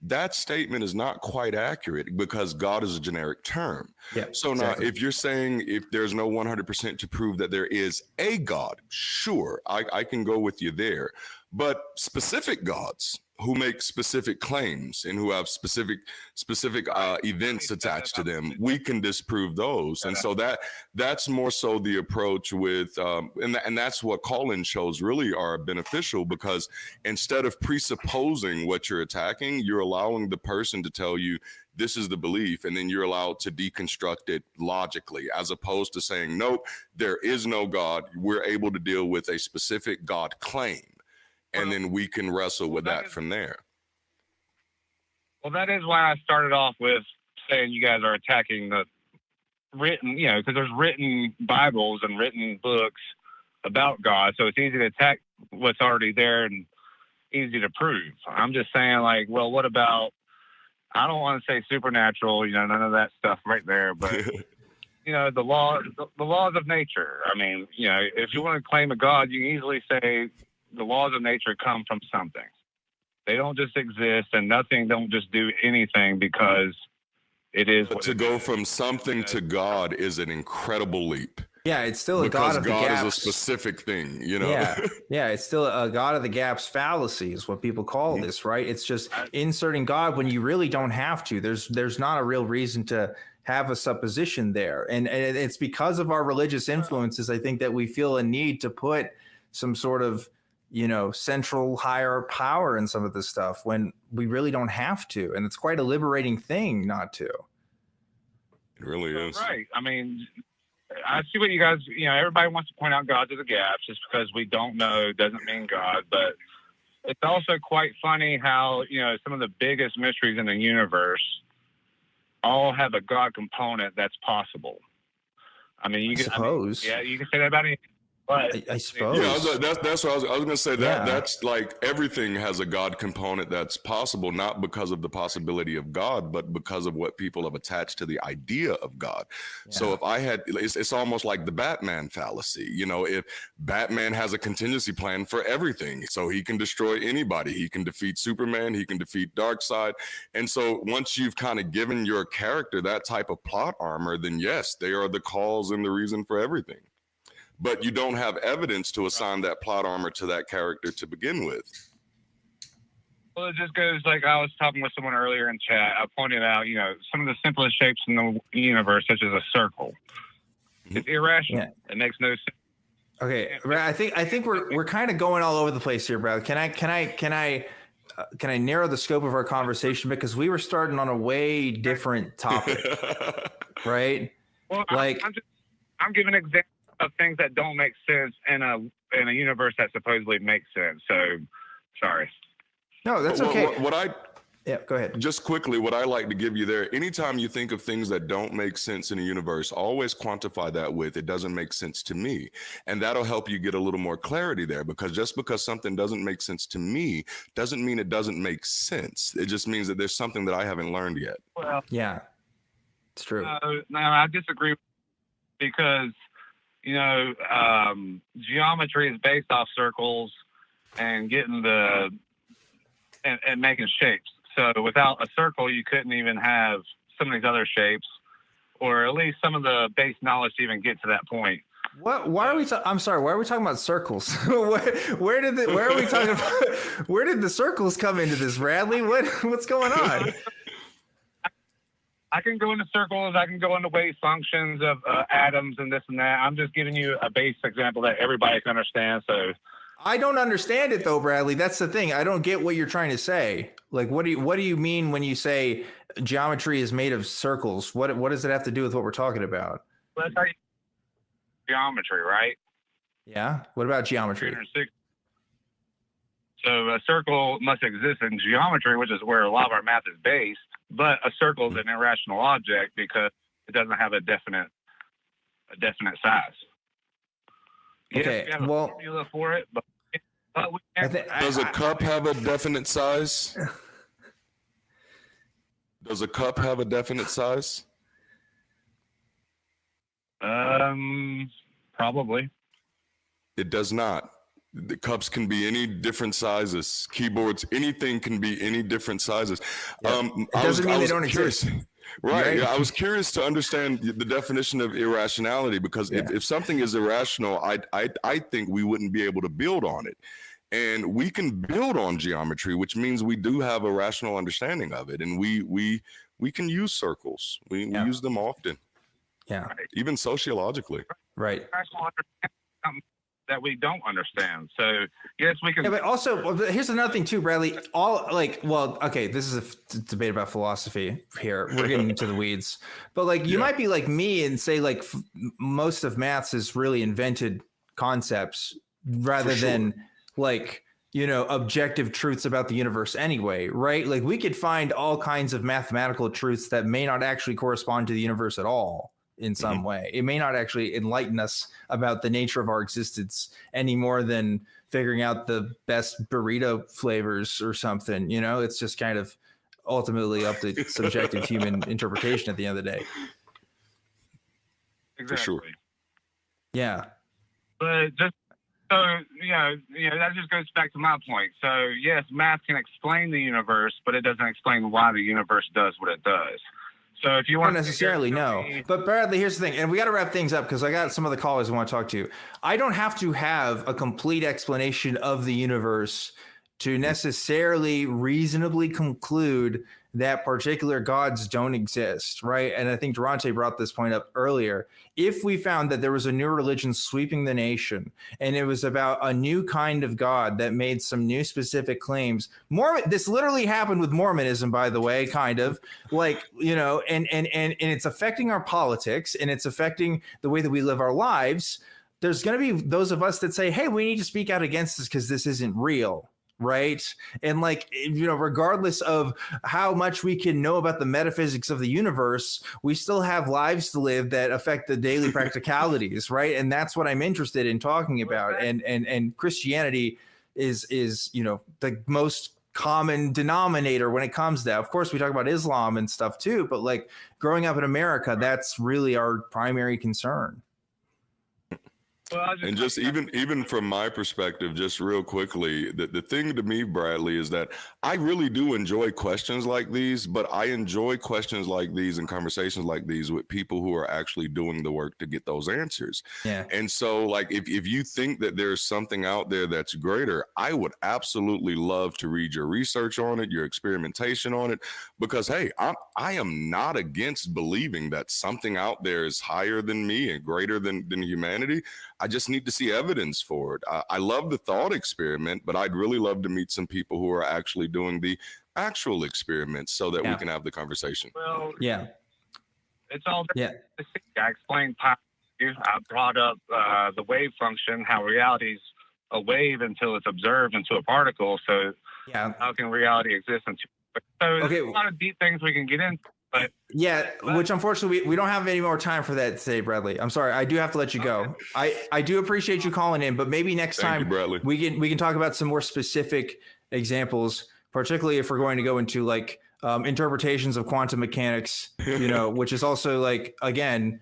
That statement is not quite accurate because God is a generic term. Yeah, So now, if you're saying if there's no 100% to prove that there is a God, sure, I can go with you there. But specific gods who make specific claims and who have specific events attached to them, we can disprove those. And so that's more so the approach with, and that's what call-in shows really are beneficial, because instead of presupposing what you're attacking, you're allowing the person to tell you this is the belief, and then you're allowed to deconstruct it logically, as opposed to saying, nope, there is no God. We're able to deal with a specific God claim, and then we can wrestle with that from there. Well, that is why I started off with saying you guys are attacking the written, because there's written Bibles and written books about God. So it's easy to attack what's already there and easy to prove. I'm just saying, like, well, what about, I don't want to say supernatural, none of that stuff right there, but the laws of nature. I mean, if you want to claim a God, you can easily say the laws of nature come from something. They don't just exist, and nothing don't just do anything because it is. But to go from something to God is an incredible leap. Yeah, it's still a God of the gaps. Because God is a specific thing, Yeah, it's still a God of the gaps fallacy is what people call this, right? It's just inserting God when you really don't have to. There's not a real reason to have a supposition there. And it's because of our religious influences, I think, that we feel a need to put some sort of, central higher power in some of this stuff when we really don't have to. And it's quite a liberating thing not to. It really is. Right. I mean, I see what you guys, everybody wants to point out God to the gaps. Just because we don't know doesn't mean God. But it's also quite funny how, some of the biggest mysteries in the universe all have a God component that's possible. I mean, you can say that about anything. But I suppose. Yeah, that's what I was going to say. That's like everything has a God component that's possible, not because of the possibility of God, but because of what people have attached to the idea of God. Yeah. So if I had, it's almost like the Batman fallacy. If Batman has a contingency plan for everything, so he can destroy anybody, he can defeat Superman, he can defeat Darkseid. And so once you've kind of given your character that type of plot armor, then yes, they are the cause and the reason for everything. But you don't have evidence to assign that plot armor to that character to begin with. Well, it just goes like I was talking with someone earlier in chat. I pointed out, some of the simplest shapes in the universe, such as a circle. It's irrational. Yeah. It makes no sense. Okay, I think we're kind of going all over the place here, Brad. Can I narrow the scope of our conversation, because we were starting on a way different topic, right? Well, I'm giving examples of things that don't make sense in a universe that supposedly makes sense. So, sorry. No, that's okay. Yeah, go ahead. Just quickly, what I like to give you there, anytime you think of things that don't make sense in a universe, always quantify that with, it doesn't make sense to me. And that'll help you get a little more clarity there, because just because something doesn't make sense to me doesn't mean it doesn't make sense. It just means that there's something that I haven't learned yet. Well, yeah, it's true. No, I disagree, because geometry is based off circles and getting and making shapes. So without a circle, you couldn't even have some of these other shapes, or at least some of the base knowledge to even get to that point. What? Why are we? I'm sorry. Why are we talking about circles? Where are we talking about? Where did the circles come into this, Bradley? What's going on? I can go into circles. I can go into wave functions of atoms and this and that. I'm just giving you a base example that everybody can understand. So I don't understand it though, Bradley. That's the thing. I don't get what you're trying to say. Like, what do you mean when you say geometry is made of circles? What does it have to do with what we're talking about? Well, that's how geometry, right? Yeah. What about geometry? So a circle must exist in geometry, which is where a lot of our math is based. But a circle is an irrational object because it doesn't have a definite size. Okay. Yes, we have a formula for it, but does a cup have a definite size? Does a cup have a definite size? Probably. It does not. The cups can be any different sizes. Keyboards, anything can be any different sizes. Yeah. It doesn't mean they don't exist. Right. Yeah, I was curious to understand the definition of irrationality, because if something is irrational, I think we wouldn't be able to build on it. And we can build on geometry, which means we do have a rational understanding of it. And we can use circles. We use them often. Yeah. Even sociologically. Right. That we don't understand. So yes, we can. Yeah, but also here's another thing too, Bradley. This is a debate about philosophy here. We're getting into the weeds, but like you might be like me and say like most of maths is really invented concepts rather than like, you know, objective truths about the universe anyway, right? Like we could find all kinds of mathematical truths that may not actually correspond to the universe at all. In some way, it may not actually enlighten us about the nature of our existence any more than figuring out the best burrito flavors or something. You know, it's just kind of ultimately up to subjective human interpretation at the end of the day. Exactly. For sure. Yeah. But just so that just goes back to my point. So yes, math can explain the universe, but it doesn't explain why the universe does what it does. So if you want not necessarily, no. But Bradley, here's the thing, and we got to wrap things up because I got some other callers I want to talk to. I don't have to have a complete explanation of the universe to necessarily reasonably conclude that particular gods don't exist, right? And I think Darante brought this point up earlier. If we found that there was a new religion sweeping the nation and it was about a new kind of God that made some new specific claims, this literally happened with Mormonism, by the way, kind of like, you know, and it's affecting our politics and it's affecting the way that we live our lives. There's going to be those of us that say, hey, we need to speak out against this because this isn't real. Right. And like, you know, regardless of how much we can know about the metaphysics of the universe, we still have lives to live that affect the daily practicalities. Right. And that's what I'm interested in talking about. And Christianity is, you know, the most common denominator when it comes to that. Of course, we talk about Islam and stuff, too. But like growing up in America, that's really our primary concern. And just even from my perspective, just real quickly, the thing to me, Bradley, is that I really do enjoy questions like these, but I enjoy questions like these and conversations like these with people who are actually doing the work to get those answers. Yeah. And so like, if you think that there's something out there that's greater, I would absolutely love to read your research on it, your experimentation on it, because, hey, I am not against believing that something out there is higher than me and greater than humanity. I just need to see evidence for it. I love the thought experiment, but I'd really love to meet some people who are actually doing the actual experiments so that we can have the conversation. Well, it's all. Yeah. I explained. I brought up the wave function, how reality's a wave until it's observed into a particle. So how can reality exist? So there's a lot of deep things we can get into. But, which unfortunately we don't have any more time for that today, Bradley. I'm sorry, I do have to let you go. I do appreciate you calling in, but maybe next time we can talk about some more specific examples, particularly if we're going to go into like interpretations of quantum mechanics, you know, which is also like, again,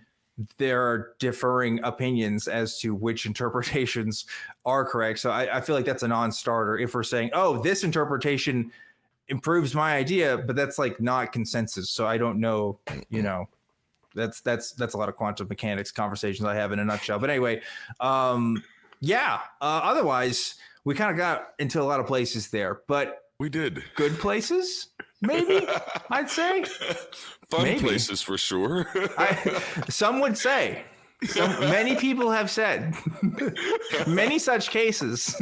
there are differing opinions as to which interpretations are correct. So I feel like that's a non-starter if we're saying, oh, this interpretation improves my idea, but that's like not consensus. So I don't know, you know, that's a lot of quantum mechanics conversations I have in a nutshell. But anyway, otherwise we kind of got into a lot of places there, but we did good places, maybe I'd say fun places for sure. Some would say. Many people have said many such cases.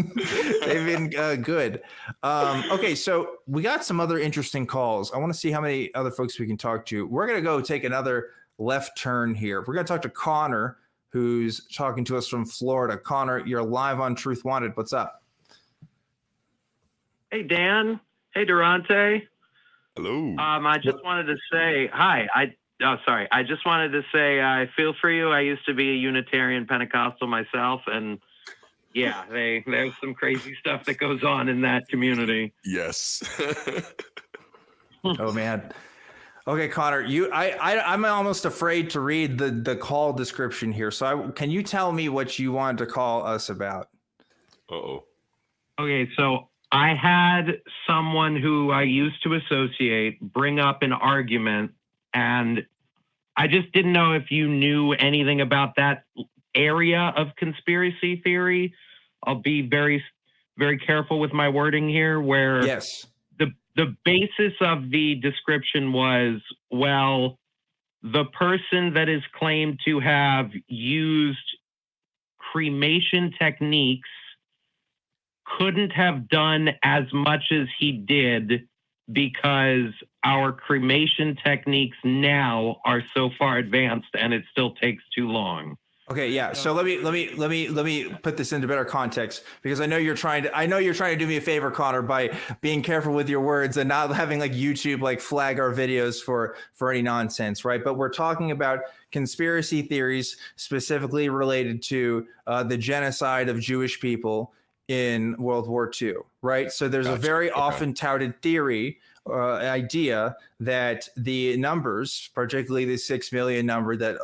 They've been good. Okay, so we got some other interesting calls. I want to see how many other folks we can talk to. We're going to go take another left turn here. We're going to talk to Connor, who's talking to us from Florida. Connor, you're live on Truth Wanted. What's up? Hey, Dan. Hey, Darante. Hello. I just wanted to say hi. I just wanted to say I feel for you. I used to be a Unitarian Pentecostal myself, and there's some crazy stuff that goes on in that community. Yes. Oh man. Okay, Connor, I'm almost afraid to read the call description here. So can you tell me what you want to call us about? Uh-oh. Okay, so I had someone who I used to associate bring up an argument, and I just didn't know if you knew anything about that area of conspiracy theory. I'll be very, very careful with my wording here, where Yes. the basis of the description was, well, the person that is claimed to have used cremation techniques couldn't have done as much as he did because our cremation techniques now are so far advanced and it still takes too long. Okay, yeah. So let me put this into better context, because I know you're trying to do me a favor, Connor, by being careful with your words and not having like YouTube like flag our videos for any nonsense, right? But we're talking about conspiracy theories specifically related to the genocide of Jewish people in World War II, right? So there's a very often touted theory, idea that the numbers, particularly the 6 million number that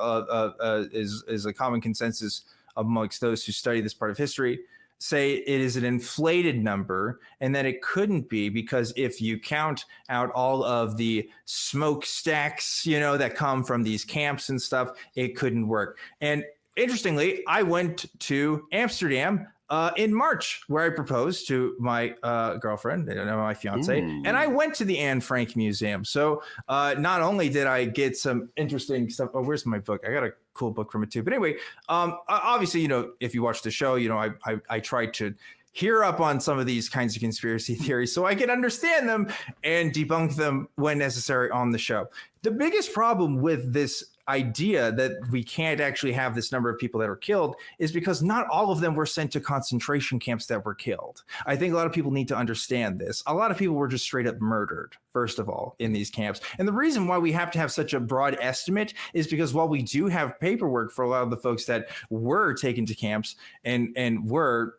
is a common consensus amongst those who study this part of history, say it is an inflated number, and that it couldn't be, because if you count out all of the smokestacks, that come from these camps and stuff, it couldn't work. And interestingly, I went to Amsterdam in March, where I proposed to my girlfriend, my fiance, and I went to the Anne Frank Museum. So not only did I get some interesting stuff. Oh, where's my book? I got a cool book from it too. But anyway, obviously, if you watch the show, I tried to hear up on some of these kinds of conspiracy theories so I can understand them and debunk them when necessary on the show. The biggest problem with this idea that we can't actually have this number of people that are killed is because not all of them were sent to concentration camps that were killed. I think a lot of people need to understand this. A lot of people were just straight up murdered, first of all, in these camps. And the reason why we have to have such a broad estimate is because while we do have paperwork for a lot of the folks that were taken to camps and were,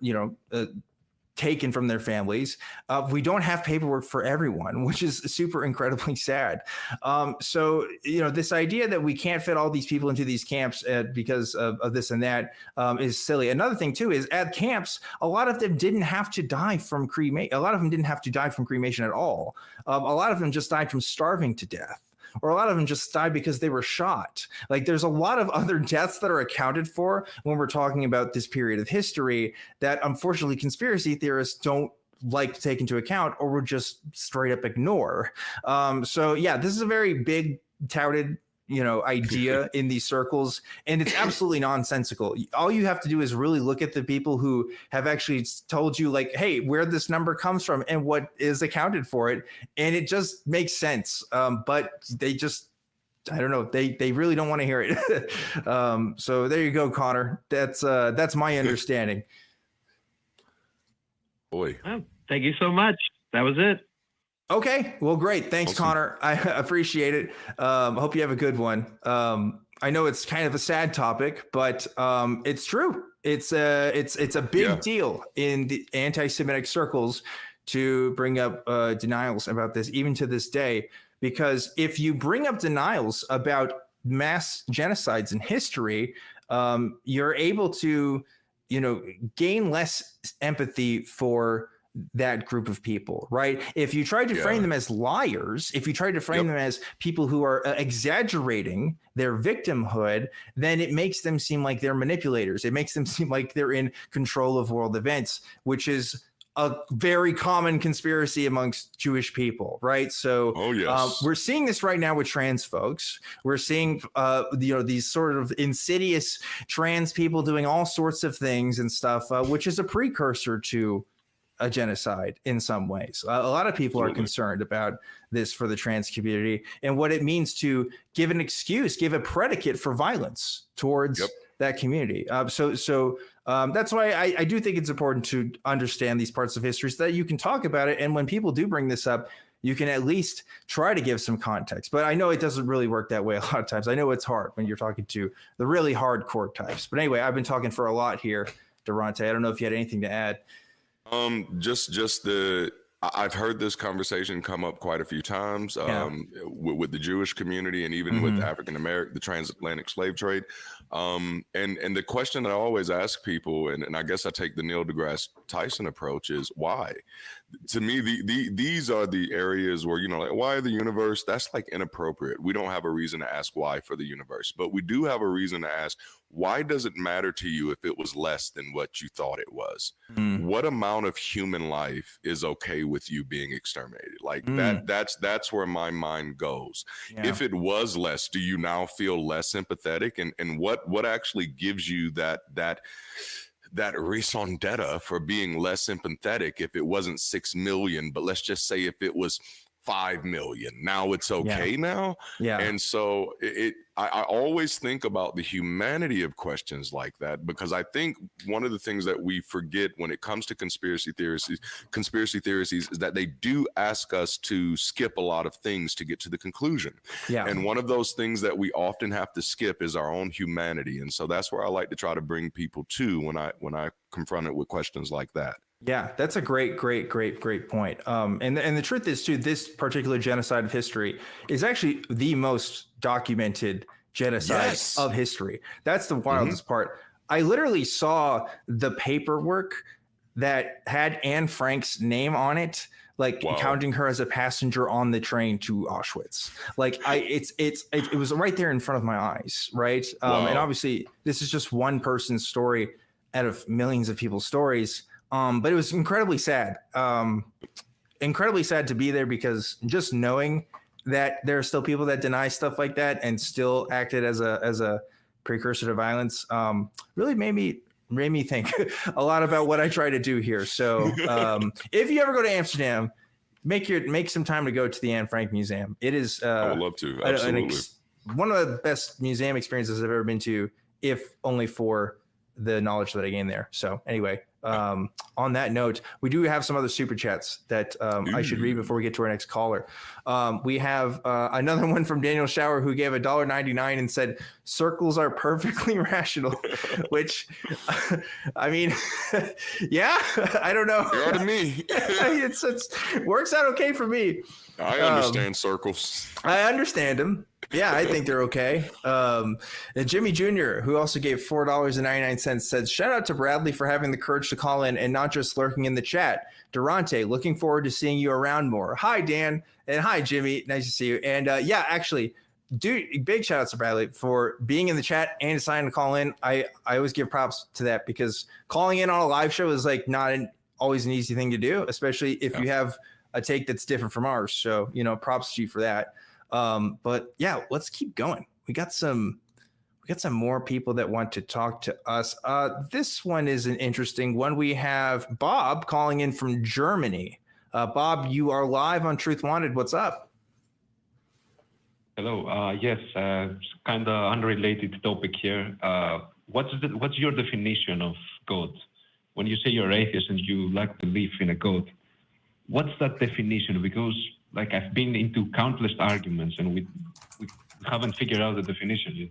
taken from their families, we don't have paperwork for everyone, which is super incredibly sad. So this idea that we can't fit all these people into these camps because of this and that is silly. Another thing too is at camps, a lot of them didn't have to die from cremation. A lot of them didn't have to die from cremation at all. A lot of them just died from starving to death. Or a lot of them just died because they were shot. Like, there's a lot of other deaths that are accounted for when we're talking about this period of history that unfortunately conspiracy theorists don't like to take into account or would just straight up ignore. So yeah, this is a very big touted idea in these circles, and it's absolutely nonsensical. All you have to do is really look at the people who have actually told you, like, hey, where this number comes from and what is accounted for it, and it just makes sense. But they just, I don't know, they really don't want to hear it. So there you go, Connor. That's my understanding. Boy, oh, thank you so much. That was it. Okay, well, great. Thanks, awesome. Connor. I appreciate it. Hope you have a good one. I know it's kind of a sad topic, but it's true. It's a big deal in the anti-Semitic circles to bring up denials about this, even to this day, because if you bring up denials about mass genocides in history, you're able to, gain less empathy for that group of people, right? If you try to frame them as liars, if you try to frame them as people who are exaggerating their victimhood, then it makes them seem like they're manipulators. It makes them seem like they're in control of world events, which is a very common conspiracy amongst Jewish people, right? So we're seeing this right now with trans folks. We're seeing these sort of insidious trans people doing all sorts of things and stuff, which is a precursor to a genocide in some ways. A lot of people are concerned about this for the trans community and what it means to give an excuse, give a predicate for violence towards that community. So that's why I do think it's important to understand these parts of history so that you can talk about it. And when people do bring this up, you can at least try to give some context. But I know it doesn't really work that way a lot of times. I know it's hard when you're talking to the really hardcore types. But anyway, I've been talking for a lot here, Darante. I don't know if you had anything to add. Just the I've heard this conversation come up quite a few times with the Jewish community and even with African American, the transatlantic slave trade. And the question that I always ask people, and I guess I take the Neil deGrasse Tyson approach, is why? To me, these are the areas where, you know, like, why the universe? That's like inappropriate. We don't have a reason to ask why for the universe, but we do have a reason to ask, why does it matter to you if it was less than what you thought it was? What amount of human life is okay with you being exterminated? Like that's where my mind goes. If it was less, do you now feel less sympathetic? And what actually gives you that raison d'etre for being less sympathetic if it wasn't 6 million, but let's just say if it was 5 million, now it's okay now? And so I always think about the humanity of questions like that, because I think one of the things that we forget when it comes to conspiracy theories is that they do ask us to skip a lot of things to get to the conclusion. And one of those things that we often have to skip is our own humanity. And so that's where I like to try to bring people to when I confront it with questions like that. Yeah, that's a great point. And the truth is, too, this particular genocide of history is actually the most documented genocide of history. That's the wildest part. I literally saw the paperwork that had Anne Frank's name on it, like counting her as a passenger on the train to Auschwitz. Like it was right there in front of my eyes, right? And obviously, this is just one person's story out of millions of people's stories. But it was incredibly sad to be there, because just knowing that there are still people that deny stuff like that and still acted as a precursor to violence, really made me think a lot about what I try to do here. So, if you ever go to Amsterdam, make some time to go to the Anne Frank Museum. It is, I would love to. Absolutely. One of the best museum experiences I've ever been to, if only for the knowledge that I gained there. So anyway, on that note, we do have some other super chats that I should read before we get to our next caller. We have another one from Daniel Shower, who gave $1.99 and said, circles are perfectly rational, which I mean, yeah, I don't know. You're to me. It's works out okay for me. I understand circles. I understand them. Yeah, I think they're okay. And Jimmy Jr., who also gave $4.99, said, shout out to Bradley for having the courage to call in and not just lurking in the chat. Durante, looking forward to seeing you around more. Hi, Dan. And hi, Jimmy. Nice to see you. And yeah, actually, dude, big shout out to Bradley for being in the chat and deciding to call in. I always give props to that, because calling in on a live show is like not always an easy thing to do, especially if you have a take that's different from ours. So, you know, props to you for that. But yeah, let's keep going. We got some more people that want to talk to us. This one is an interesting one. We have Bob calling in from Germany. Bob, you are live on Truth Wanted. What's up? Hello. Yes, kind of unrelated topic here. What's your definition of God? When you say you're atheist and you like to believe in a God, what's that definition? Because like I've been into countless arguments and we haven't figured out the definition yet.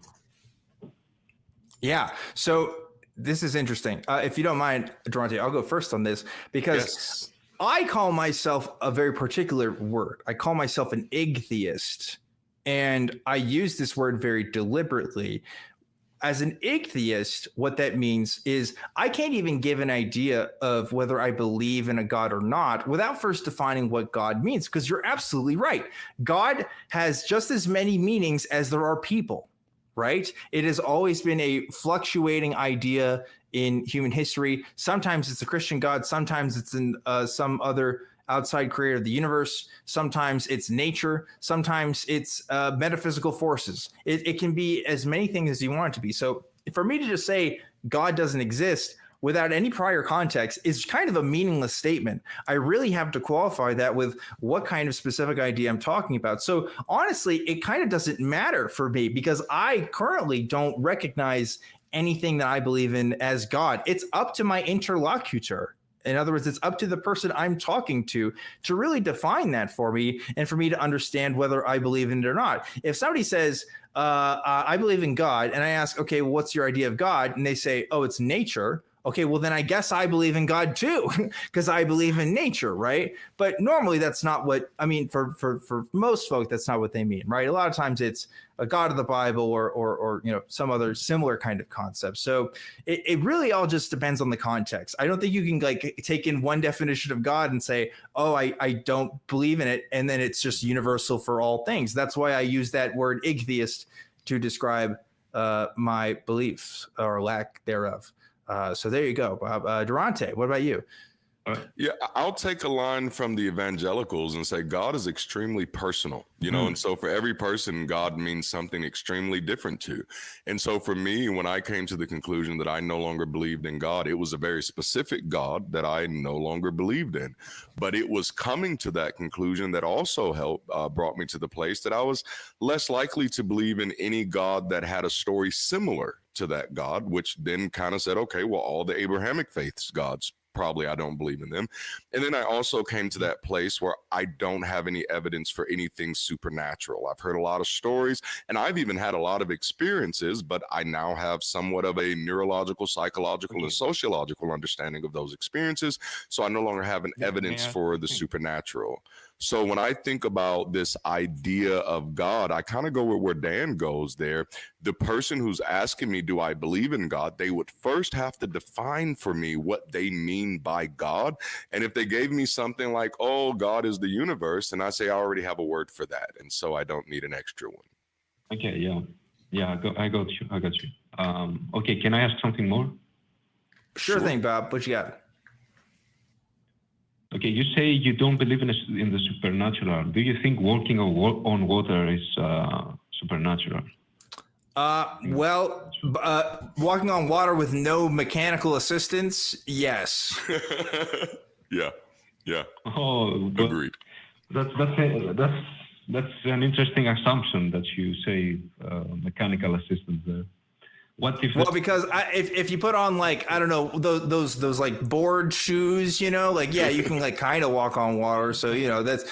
Yeah. So this is interesting. If you don't mind, Darante, I'll go first on this, because I call myself a very particular word. I call myself an atheist, and I use this word very deliberately. As an atheist, what that means is I can't even give an idea of whether I believe in a God or not without first defining what God means, because you're absolutely right. God has just as many meanings as there are people, right? It has always been a fluctuating idea in human history. Sometimes it's a Christian God. Sometimes it's in some other outside creator of the universe. Sometimes it's nature. Sometimes it's metaphysical forces. It can be as many things as you want it to be. So for me to just say God doesn't exist without any prior context is kind of a meaningless statement. I really have to qualify that with what kind of specific idea I'm talking about. So honestly, it kind of doesn't matter for me, because I currently don't recognize anything that I believe in as God. It's up to my interlocutor. In other words, it's up to the person I'm talking to really define that for me, and for me to understand whether I believe in it or not. If somebody says, I believe in God, and I ask, okay, well, what's your idea of God? And they say, oh, it's nature. okay, well then I guess I believe in God too, because I believe in nature, right? But normally that's not what I mean. For most folk, that's not what they mean, right? A lot of times it's a God of the Bible or some other similar kind of concept. So it really all just depends on the context. I don't think you can like take in one definition of God and say, oh, I don't believe in it, and then it's just universal for all things. That's why I use that word atheist to describe my beliefs or lack thereof. So there you go, Bob. Darante, what about you? Yeah, I'll take a line from the evangelicals and say God is extremely personal, and so for every person, God means something extremely different to. And so for me, when I came to the conclusion that I no longer believed in God, it was a very specific God that I no longer believed in. But it was coming to that conclusion that also brought me to the place that I was less likely to believe in any God that had a story similar to that God, which then kind of said, okay, well, all the Abrahamic faiths gods, probably I don't believe in them. And then I also came to that place where I don't have any evidence for anything supernatural. I've heard a lot of stories, and I've even had a lot of experiences, but I now have somewhat of a neurological, psychological, and sociological understanding of those experiences. So I no longer have an evidence for the supernatural. So when I think about this idea of God, I kind of go where Dan goes there. The person who's asking me, do I believe in God? They would first have to define for me what they mean by God. And if they gave me something like, oh, God is the universe, and I say, I already have a word for that. And so I don't need an extra one. Okay, yeah. I got you. Okay, can I ask something more? Sure thing, Bob. What you got? Okay, you say you don't believe in the supernatural. Do you think walking on water is supernatural? Well, walking on water with no mechanical assistance, yes. Yeah. Oh, agreed. That's an interesting assumption that you say mechanical assistance there. What if? Well, because if you put on like, I don't know, those like board shoes, like, yeah, you can like kind of walk on water. So, that's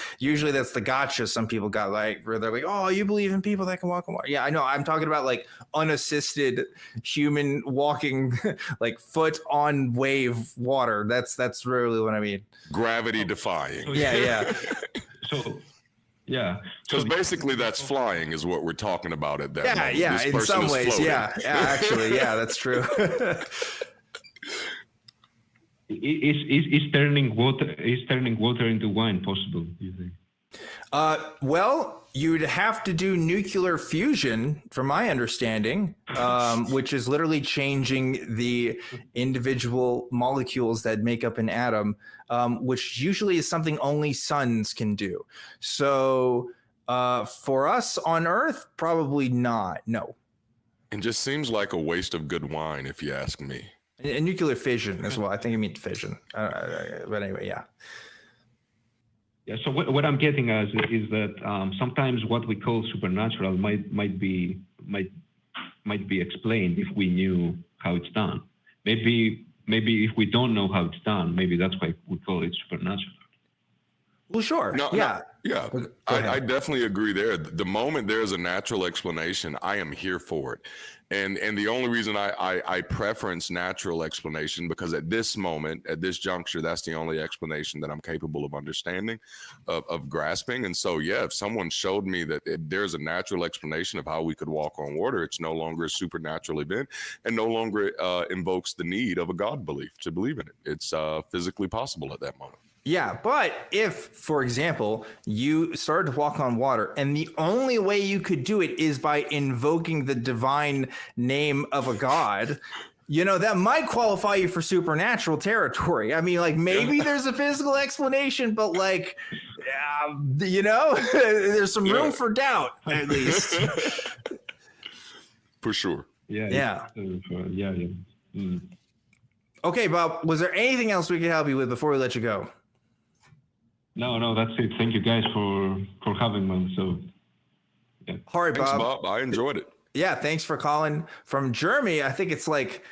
the gotcha some people got, like, where they're like, oh, you believe in people that can walk on water. Yeah, I know. I'm talking about like unassisted human walking, like foot on wave water. That's really what I mean. Gravity defying. Yeah. So. Yeah, because basically that's flying is what we're talking about at that moment. Yeah, in some ways, yeah, actually, yeah, that's true. Is turning water into wine possible, do you think? Well, you'd have to do nuclear fusion, from my understanding, which is literally changing the individual molecules that make up an atom, which usually is something only suns can do. So for us on Earth, probably not. No. It just seems like a waste of good wine, if you ask me. And nuclear fission as well. I think you mean fission. But anyway, yeah. Yeah. So what I'm getting at is that sometimes what we call supernatural might be explained if we knew how it's done. Maybe if we don't know how it's done, maybe that's why we call it supernatural. Well, sure. Yeah. I definitely agree there. The moment there's a natural explanation, I am here for it. And the only reason I preference natural explanation, because at this moment, at this juncture, that's the only explanation that I'm capable of understanding, of grasping. And so, yeah, if someone showed me that there's a natural explanation of how we could walk on water, it's no longer a supernatural event and no longer invokes the need of a God belief to believe in it. It's physically possible at that moment. Yeah, but if, for example, you started to walk on water and the only way you could do it is by invoking the divine name of a god, that might qualify you for supernatural territory. I mean, like, maybe there's a physical explanation, but like, there's some room for doubt, at least. For sure. Yeah. Mm. Okay, Bob, was there anything else we could help you with before we let you go? No, that's it. Thank you guys for having me. So, yeah. All right, Thanks, Bob. Bob. I enjoyed it. Yeah, thanks for calling from Germany. I think it's like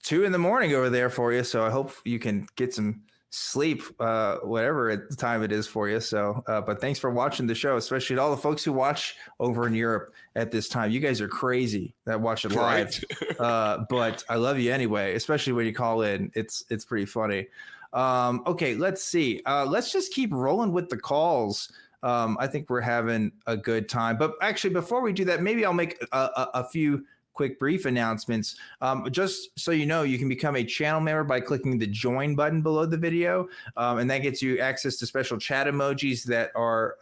2 a.m. over there for you. So I hope you can get some sleep, whatever time it is for you. So, but thanks for watching the show, especially to all the folks who watch over in Europe at this time. You guys are crazy that watch it live. Right. But I love you anyway, especially when you call in. It's pretty funny. Okay, let's see. Let's just keep rolling with the calls. I think we're having a good time. But actually, before we do that, maybe I'll make a few quick brief announcements. Just so you know, you can become a channel member by clicking the join button below the video. And that gets you access to special chat emojis that are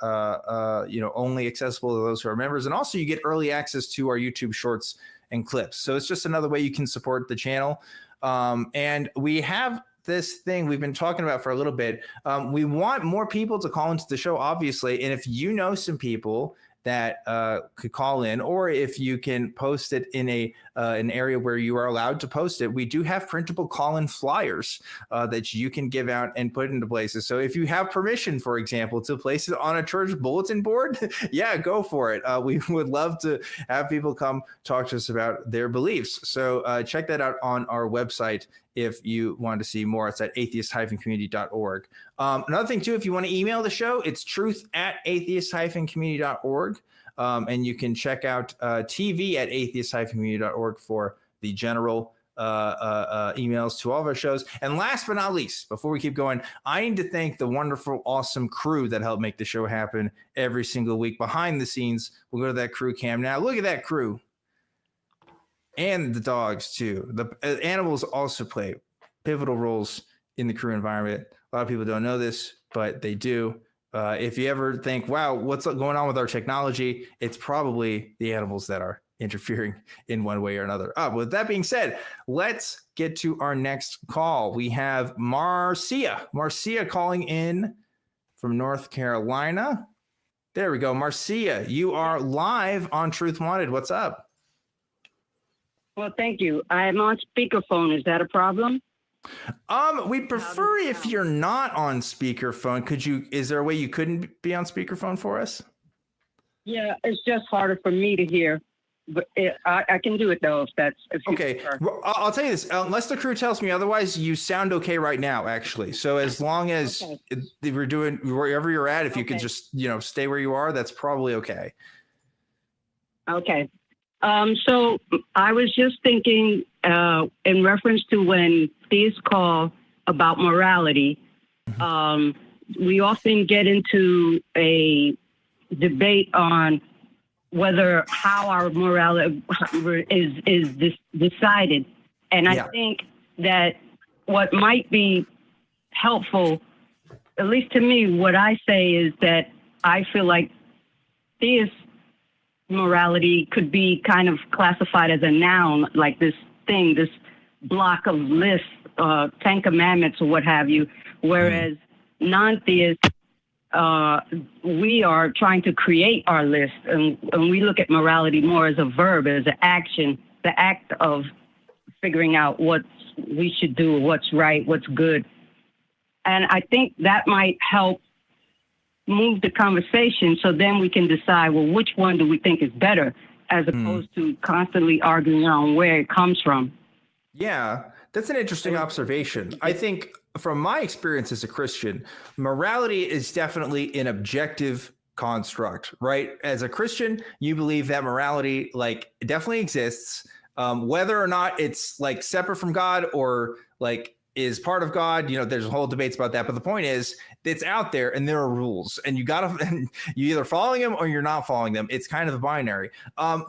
only accessible to those who are members. And also you get early access to our YouTube shorts and clips. So it's just another way you can support the channel. And we have this thing we've been talking about for a little bit. We want more people to call into the show, obviously. And if you know some people that could call in, or if you can post it in an area where you are allowed to post it, we do have printable call-in flyers that you can give out and put into places. So if you have permission, for example, to place it on a church bulletin board, yeah, go for it. We would love to have people come talk to us about their beliefs. So check that out on our website if you want to see more. It's at atheist-community.org. Another thing, too, if you want to email the show, it's truth@atheist-community.org. And you can check out TV at atheist-community.org for the general emails to all of our shows. And last but not least, before we keep going, I need to thank the wonderful, awesome crew that helped make the show happen every single week behind the scenes. We'll go to that crew cam now. Look at that crew. And the dogs, too. The animals also play pivotal roles in the crew environment. A lot of people don't know this, but they do. If you ever think, wow, what's going on with our technology? It's probably the animals that are interfering in one way or another. With that being said, let's get to our next call. We have Marcia. Marcia calling in from North Carolina. There we go. Marcia, you are live on Truth Wanted. What's up? Well, thank you. I'm on speakerphone. Is that a problem? We prefer if you're not on speakerphone. Is there a way you couldn't be on speakerphone for us? Yeah, it's just harder for me to hear, but I can do it though. If okay. Well, I'll tell you this, unless the crew tells me otherwise, you sound okay right now, actually. So as long as we're doing wherever you're at, if you could just, stay where you are, that's probably okay. Okay. So I was just thinking in reference to when theists call about morality, we often get into a debate on how our morality is decided. And I think that what might be helpful, at least to me, what I say is that I feel like theists morality could be kind of classified as a noun, like this block of lists, 10 commandments or what have you, whereas non-theists, we are trying to create our list, and we look at morality more as a verb, as an action, the act of figuring out what we should do, what's right, what's good. And I think that might help move the conversation, so then we can decide, well, which one do we think is better, as opposed to constantly arguing on where it comes from. Yeah, that's an interesting observation. I think from my experience as a Christian, morality is definitely an objective construct, right? As a Christian, you believe that morality definitely exists, whether or not it's separate from God or is part of God. There's whole debates about that, but the point is it's out there and there are rules, and you either following them or you're not following them. It's kind of a binary.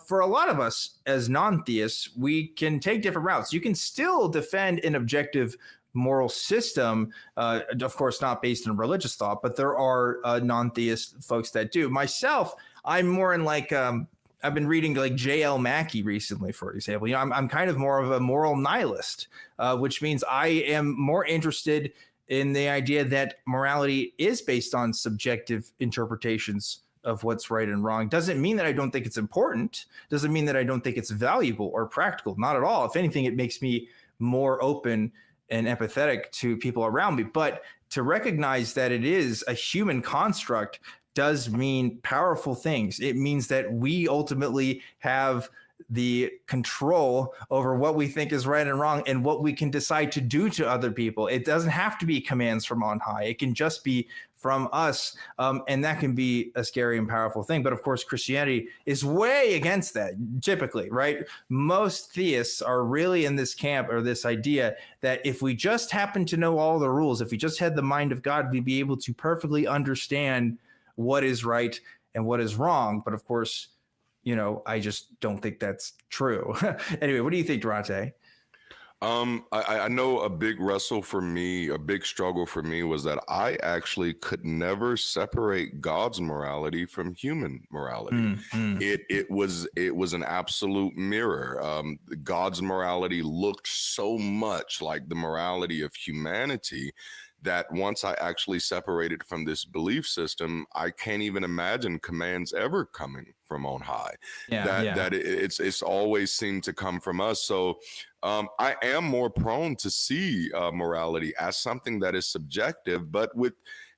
For a lot of us as non-theists, we can take different routes. You can still defend an objective moral system, of course, not based on religious thought, but there are non-theist folks that do. Myself, I'm more in I've been reading J.L. Mackie recently, for example. I'm kind of more of a moral nihilist, which means I am more interested in the idea that morality is based on subjective interpretations of what's right and wrong. Doesn't mean that I don't think it's important. Doesn't mean that I don't think it's valuable or practical. Not at all. If anything, it makes me more open and empathetic to people around me. But to recognize that it is a human construct does mean powerful things. It means that we ultimately have the control over what we think is right and wrong and what we can decide to do to other people. It doesn't have to be commands from on high. It can just be from us. And that can be a scary and powerful thing. But of course, Christianity is way against that, typically, right? Most theists are really in this camp, or this idea that if we just happen to know all the rules, if we just had the mind of God, we'd be able to perfectly understand what is right and what is wrong. But of course, you know, I just don't think that's true. Anyway, what do you think, Darante? I know a big wrestle for me, a big struggle for me was that I actually could never separate God's morality from human morality. It was an absolute mirror. God's morality looked so much like the morality of humanity that once I actually separated from this belief system, I can't even imagine commands ever coming from on high. It's always seemed to come from us. So I am more prone to see morality as something that is subjective, but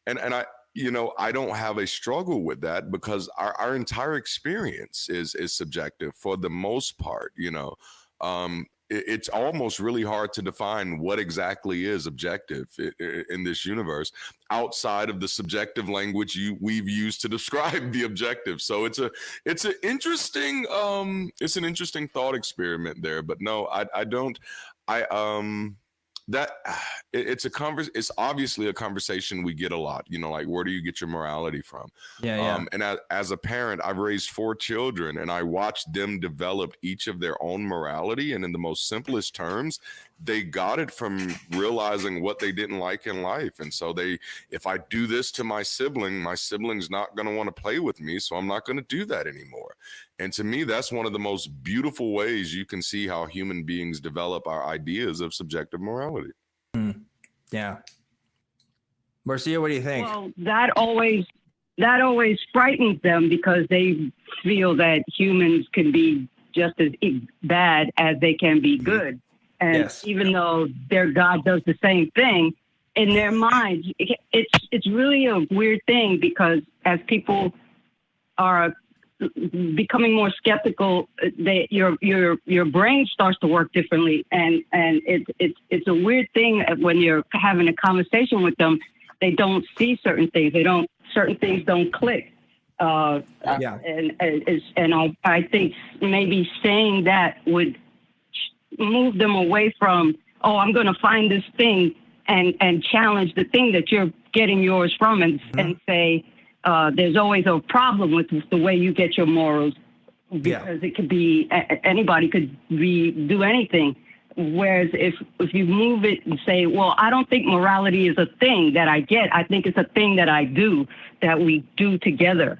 I don't have a struggle with that because our entire experience is subjective for the most part. It's almost really hard to define what exactly is objective in this universe outside of the subjective language we've used to describe the objective. So it's an interesting thought experiment there. But no, it's obviously a conversation we get a lot, like, where do you get your morality from? And as a parent, I've raised 4 children and I watched them develop each of their own morality. And in the most simplest terms, they got it from realizing what they didn't like in life. And so if I do this to my sibling's not going to want to play with me. So I'm not going to do that anymore. And to me, that's one of the most beautiful ways you can see how human beings develop our ideas of subjective morality. Yeah. Marcia, what do you think? Well, that always frightens them because they feel that humans can be just as bad as they can be good. And even though their God does the same thing, in their minds, it's really a weird thing because as people are becoming more skeptical, your brain starts to work differently, and it's a weird thing when you're having a conversation with them. They don't see certain things. Certain things don't click. And I think maybe saying that would move them away from, I'm going to find this thing and challenge the thing that you're getting yours from, and say, there's always a problem with the way you get your morals, because it could be, anybody could do anything. Whereas if you move it and say, well, I don't think morality is a thing that I get. I think it's a thing that I do, that we do together.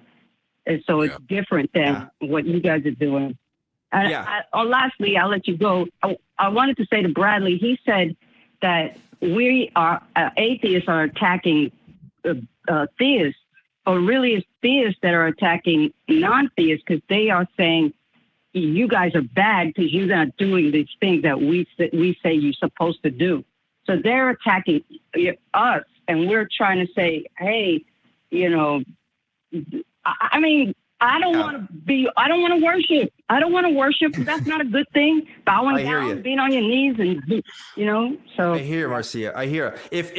And so it's different than what you guys are doing. And lastly, I'll let you go. I wanted to say to Bradley, he said that we are atheists are attacking theists, or really it's theists that are attacking non-theists, because they are saying you guys are bad because you're not doing these things that we say you're supposed to do. So they're attacking us, and we're trying to say, hey, I mean, I don't want to worship. I don't want to worship. That's not a good thing. Bowing down, being on your knees, and so. I hear, Marcia. I hear. If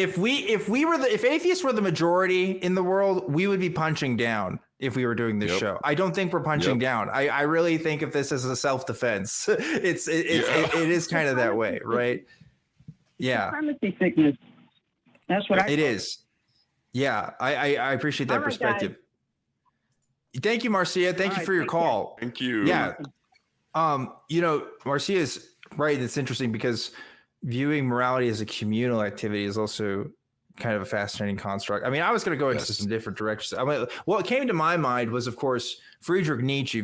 atheists were the majority in the world, we would be punching down if we were doing this show. I don't think we're punching down. I really think of this as a self-defense. It is kind of that way, right? Yeah. Supremacy sickness. That's what it is. Yeah, I appreciate that perspective. Guys. Thank you, Marcia. Thank you for your call. Thank you. Yeah. Marcia is right. It's interesting because viewing morality as a communal activity is also kind of a fascinating construct. I mean, I was going to go into some different directions. What came to my mind was, of course, Friedrich Nietzsche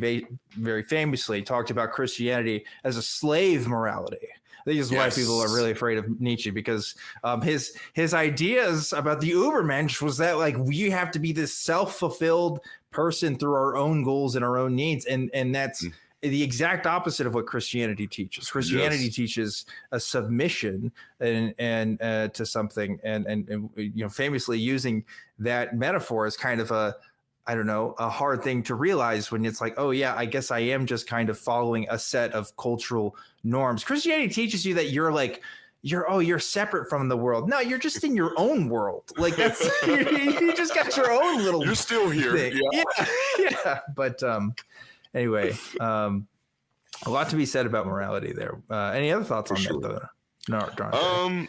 very famously talked about Christianity as a slave morality. I think this is why people are really afraid of Nietzsche, because his ideas about the Übermensch was that, like, we have to be this self-fulfilled person through our own goals and our own needs, and that's the exact opposite of what Christianity teaches. Christianity teaches a submission and to something, and famously using that metaphor as kind of I don't know, a hard thing to realize when it's like, oh yeah, I guess I am just kind of following a set of cultural norms. Christianity teaches you that you're separate from the world. No, you're just in your own world. Like that's you just got your own little. You're still here. Yeah. But anyway, a lot to be said about morality there. Any other thoughts on that though? No, Darante.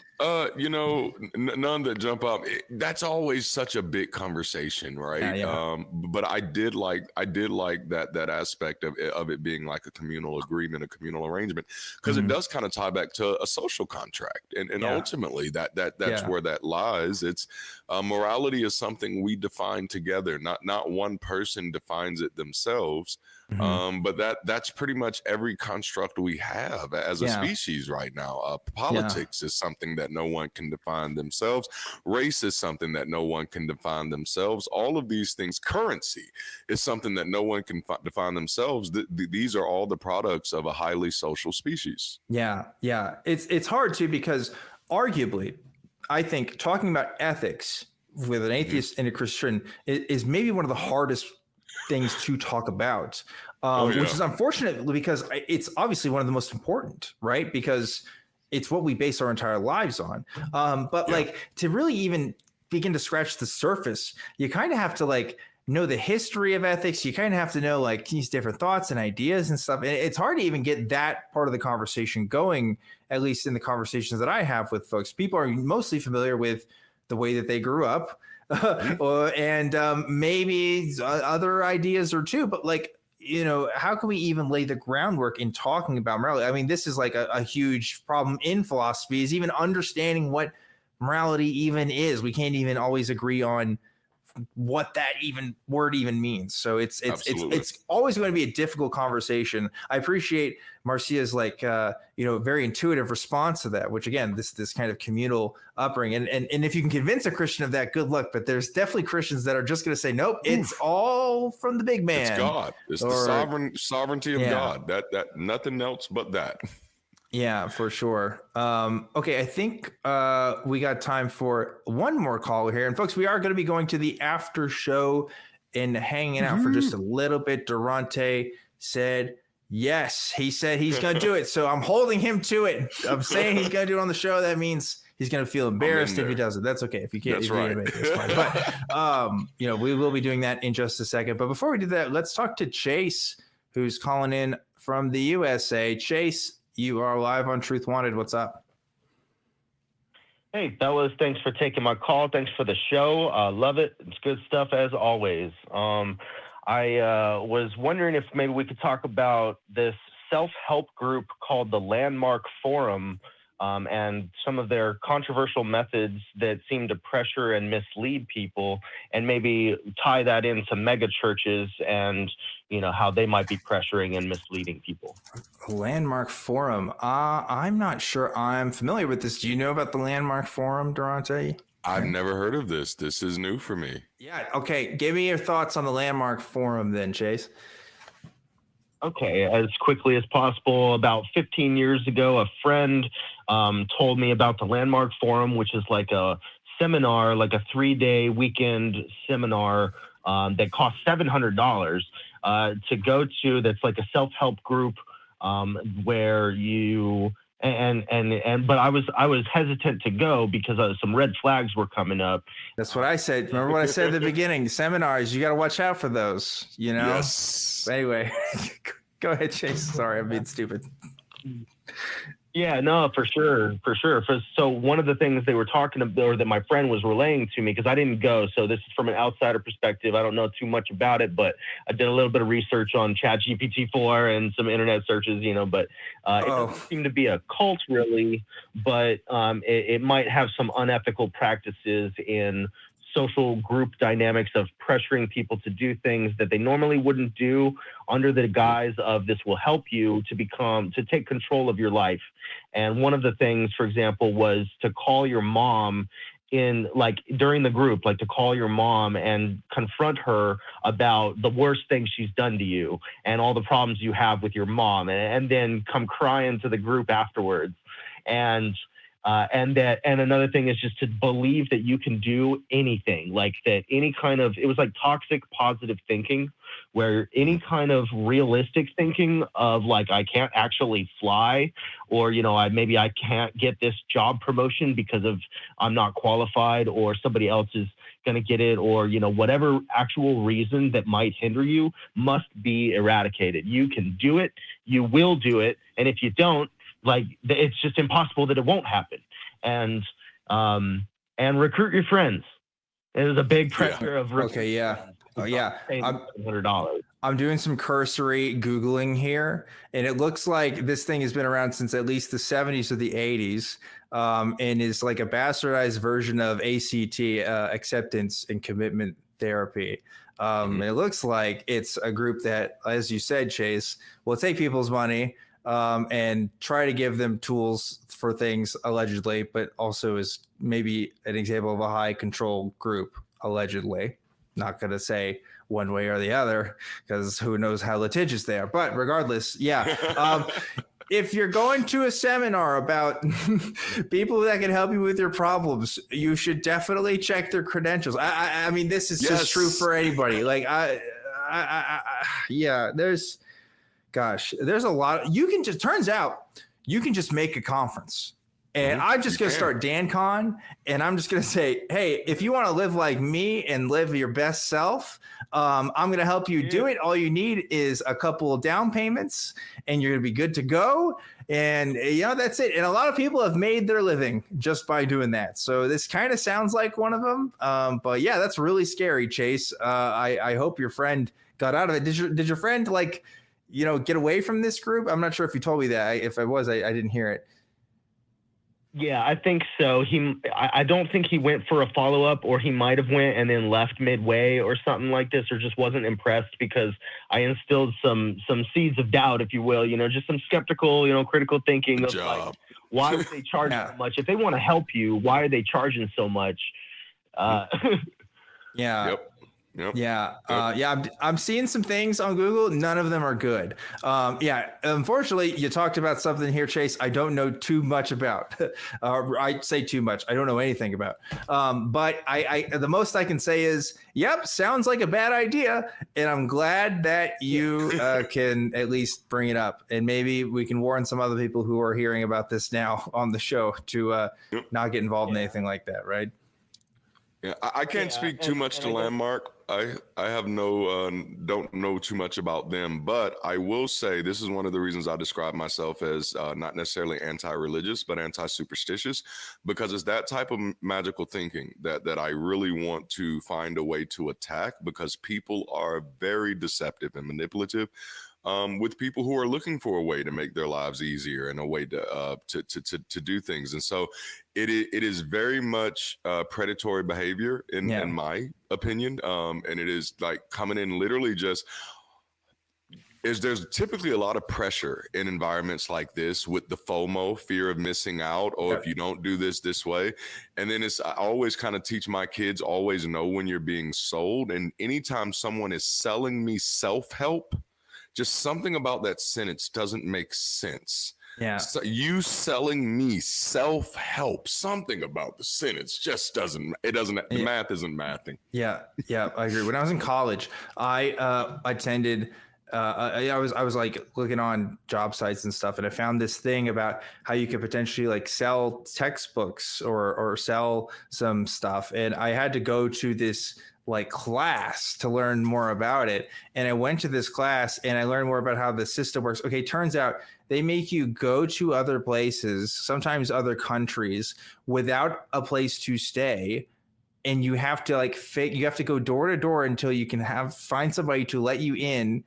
None that jump up. That's always such a big conversation, right? Yeah. But I did like that aspect of it being like a communal agreement, a communal arrangement, because it does kind of tie back to a social contract, and ultimately that's where that lies. It's morality is something we define together, not one person defines it themselves. But that's pretty much every construct we have as a species right now. Politics is something that no one can define themselves. Race is something that no one can define themselves. All of these things, currency is something that no one can define themselves. These are all the products of a highly social species. Yeah. It's hard too, because arguably, I think talking about ethics with an atheist and a Christian is maybe one of the hardest things to talk about, which is unfortunate because it's obviously one of the most important, right? Because it's what we base our entire lives on. But like to really even begin to scratch the surface, you kind of have to like know the history of ethics. You kind of have to know like these different thoughts and ideas and stuff. And it's hard to even get that part of the conversation going, at least in the conversations that I have with folks. People are mostly familiar with the way that they grew up. And maybe other ideas or two, but like, how can we even lay the groundwork in talking about morality? I mean, this is like a huge problem in philosophy, is even understanding what morality even is. We can't even always agree on what that word even means. So it's always going to be a difficult conversation. I appreciate Marcia's very intuitive response to that, which again, this kind of communal upbringing. And if you can convince a Christian of that, good luck. But there's definitely Christians that are just going to say, nope, it's all from the big man. It's God. It's the sovereignty of God. That nothing else but that. Yeah, for sure. Okay, I think we got time for one more call here. And folks, we are going to be going to the after show and hanging out for just a little bit. Darante said yes. He said he's going to do it. So I'm holding him to it. I'm saying he's going to do it on the show. That means he's going to feel embarrassed if he doesn't. That's okay. If you can't, that's right. It's fine. But, we will be doing that in just a second. But before we do that, let's talk to Chase, who's calling in from the USA. Chase, you are live on Truth Wanted. What's up? Hey, fellas. Thanks for taking my call. Thanks for the show. Love it. It's good stuff as always. I was wondering if maybe we could talk about this self-help group called the Landmark Forum, and some of their controversial methods that seem to pressure and mislead people, and maybe tie that into mega churches and how they might be pressuring and misleading people. Landmark Forum. I'm not sure I'm familiar with this. Do you know about the Landmark Forum, Darante? I've never heard of this. This is new for me. Yeah. Okay. Give me your thoughts on the Landmark Forum then, Chase. Okay, as quickly as possible. About 15 years ago, a friend told me about the Landmark Forum, which is like a seminar, like a 3-day weekend seminar that costs $700 to go to. That's like a self-help group where you but I was hesitant to go because some red flags were coming up. That's what I said. Remember what I said at the beginning? Seminars, you got to watch out for those. Yes. Anyway, go ahead, Chase. Sorry, I'm being stupid. Yeah, no, for sure. So one of the things they were talking about, or that my friend was relaying to me, because I didn't go, so this is from an outsider perspective. I don't know too much about it, but I did a little bit of research on ChatGPT-4 and some internet searches, but it doesn't seem to be a cult really, but it might have some unethical practices in social group dynamics of pressuring people to do things that they normally wouldn't do under the guise of this will help you to take control of your life. And one of the things, for example, was to call your mom during the group, to call your mom and confront her about the worst thing she's done to you and all the problems you have with your mom, and then come crying to the group afterwards. And And another thing is just to believe that you can do anything, like that any kind of, it was like toxic positive thinking, where any kind of realistic thinking of like, I can't actually fly, or, maybe I can't get this job promotion because of I'm not qualified, or somebody else is going to get it, or, whatever actual reason that might hinder you must be eradicated. You can do it. You will do it. And if you don't, like, it's just impossible that it won't happen. And recruit your friends. It is a big pressure of recruiting. Okay, yeah. Oh, yeah. $700. I'm doing some cursory Googling here, and it looks like this thing has been around since at least the 70s or the 80s, and is like a bastardized version of ACT, acceptance and commitment therapy. It looks like it's a group that, as you said, Chase, will take people's money and try to give them tools for things, allegedly, but also is maybe an example of a high control group, allegedly. Not going to say one way or the other, because who knows how litigious they are. But regardless, yeah. If you're going to a seminar about people that can help you with your problems, you should definitely check their credentials. I mean, this is just true for anybody. Like, there's a lot. Turns out you can just make a conference. And I'm just going to start DanCon, and I'm just going to say, hey, if you want to live like me and live your best self, I'm going to help you do it. All you need is a couple of down payments, and you're going to be good to go. And, that's it. And a lot of people have made their living just by doing that. So this kind of sounds like one of them. But, yeah, that's really scary, Chase. I hope your friend got out of it. Did your friend, get away from this group? I'm not sure if you told me that. If I was, I didn't hear it. Yeah, I think so. I don't think he went for a follow-up, or he might have went and then left midway or something like this, or just wasn't impressed because I instilled some seeds of doubt, if you will, just some skeptical, critical thinking of like, why would they charge so much? If they want to help you, why are they charging so much? Yeah. Yep. Yeah. I'm seeing some things on Google. None of them are good. Unfortunately, you talked about something here, Chase, I don't know too much about. I say too much. I don't know anything about. But I the most I can say is, yep, sounds like a bad idea. And I'm glad that you can at least bring it up. And maybe we can warn some other people who are hearing about this now on the show to not get involved in anything like that, right? Yeah, I can't speak too much to Landmark. I have don't know too much about them, but I will say this is one of the reasons I describe myself as not necessarily anti-religious, but anti-superstitious, because it's that type of magical thinking that I really want to find a way to attack, because people are very deceptive and manipulative. With people who are looking for a way to make their lives easier and a way to do things. And so it is very much predatory behavior in my opinion. And it is like coming in literally there's typically a lot of pressure in environments like this with the FOMO, fear of missing out, or if you don't do this way. And then I always kind of teach my kids, always know when you're being sold. And anytime someone is selling me self-help, just something about that sentence doesn't make sense. Yeah. So you selling me self-help, something about the sentence just doesn't, the math isn't mathing. Yeah. I agree. When I was in college, I attended, I was like looking on job sites and stuff, and I found this thing about how you could potentially like sell textbooks or sell some stuff. And I had to go to this like class to learn more about it. And I went to this class and I learned more about how the system works. Okay. Turns out they make you go to other places, sometimes other countries, without a place to stay. And you have to you have to go door to door until you can find somebody to let you in,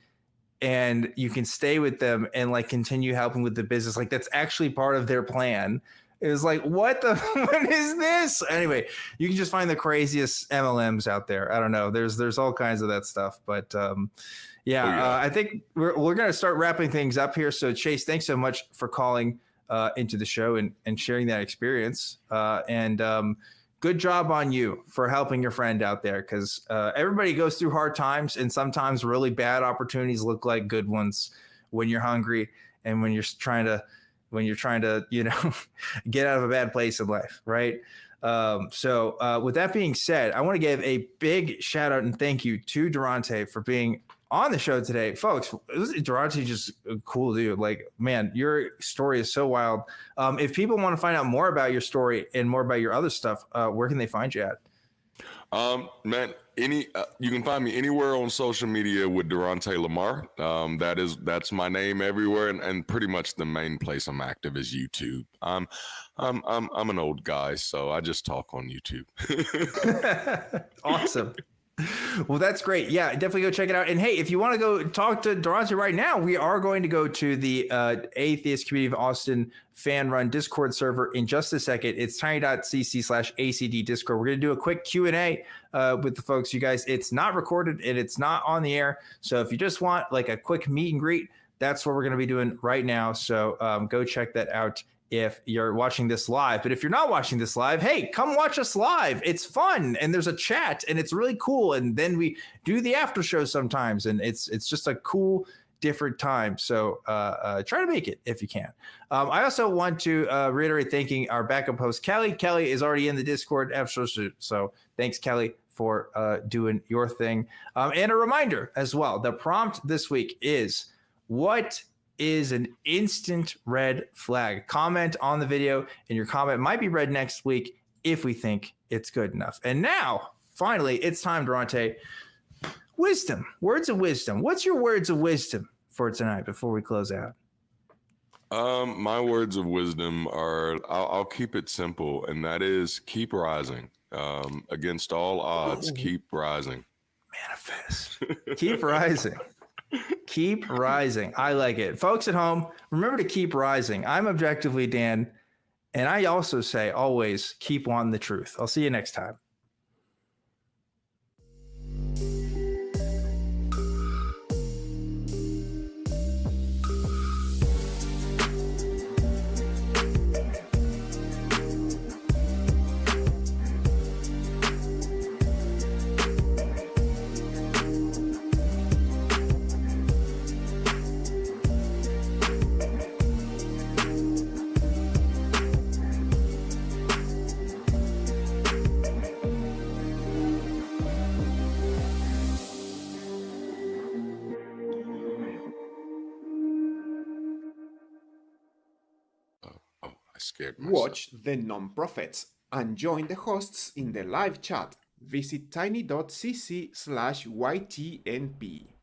and you can stay with them and like continue helping with the business. Like that's actually part of their plan. It was like, what is this? Anyway, you can just find the craziest MLMs out there. I don't know. There's all kinds of that stuff. But I think we're going to start wrapping things up here. So Chase, thanks so much for calling into the show and sharing that experience. And good job on you for helping your friend out there, because everybody goes through hard times, and sometimes really bad opportunities look like good ones when you're hungry and when you're trying to when you're trying to, get out of a bad place in life, right? So with that being said, I want to give a big shout out and thank you to Darante for being on the show today. Folks, Darante just a cool dude. Like, man, your story is so wild. If people want to find out more about your story and more about your other stuff, where can they find you at? Man, you can find me anywhere on social media with Darante LaMar. That's my name everywhere, and pretty much the main place I'm active is YouTube. I'm an old guy, so I just talk on YouTube. Awesome. Well, that's great. Yeah, definitely go check it out. And hey, if you want to go talk to Darante right now, we are going to go to the Atheist Community of Austin fan-run Discord server in just a second. It's tiny.cc/ACD Discord. We're going to do a quick Q&A with the folks. You guys, it's not recorded and it's not on the air. So if you just want like a quick meet and greet, that's what we're going to be doing right now. So go check that out if you're watching this live. But if you're not watching this live, hey, come watch us live. It's fun and there's a chat and it's really cool. And then we do the after show sometimes, and it's just a cool different time. So try to make it if you can. I also want to reiterate thanking our backup host, Kelly. Kelly is already in the Discord episode, so thanks, Kelly, for doing your thing. And a reminder as well, the prompt this week is, what is an instant red flag? Comment on the video, and your comment might be read next week if we think it's good enough. And now, finally, it's time, Darante. Wisdom, words of wisdom. What's your words of wisdom for tonight before we close out? My words of wisdom are, I'll keep it simple, and that is keep rising. Against all odds, keep rising. Manifest. Keep rising. Keep rising. I like it. Folks at home, remember to keep rising. I'm Objectively Dan, and I also say always keep wanting the truth. I'll see you next time. Scared myself. Watch the non-prophets and join the hosts in the live chat. Visit tiny.cc/YTNP.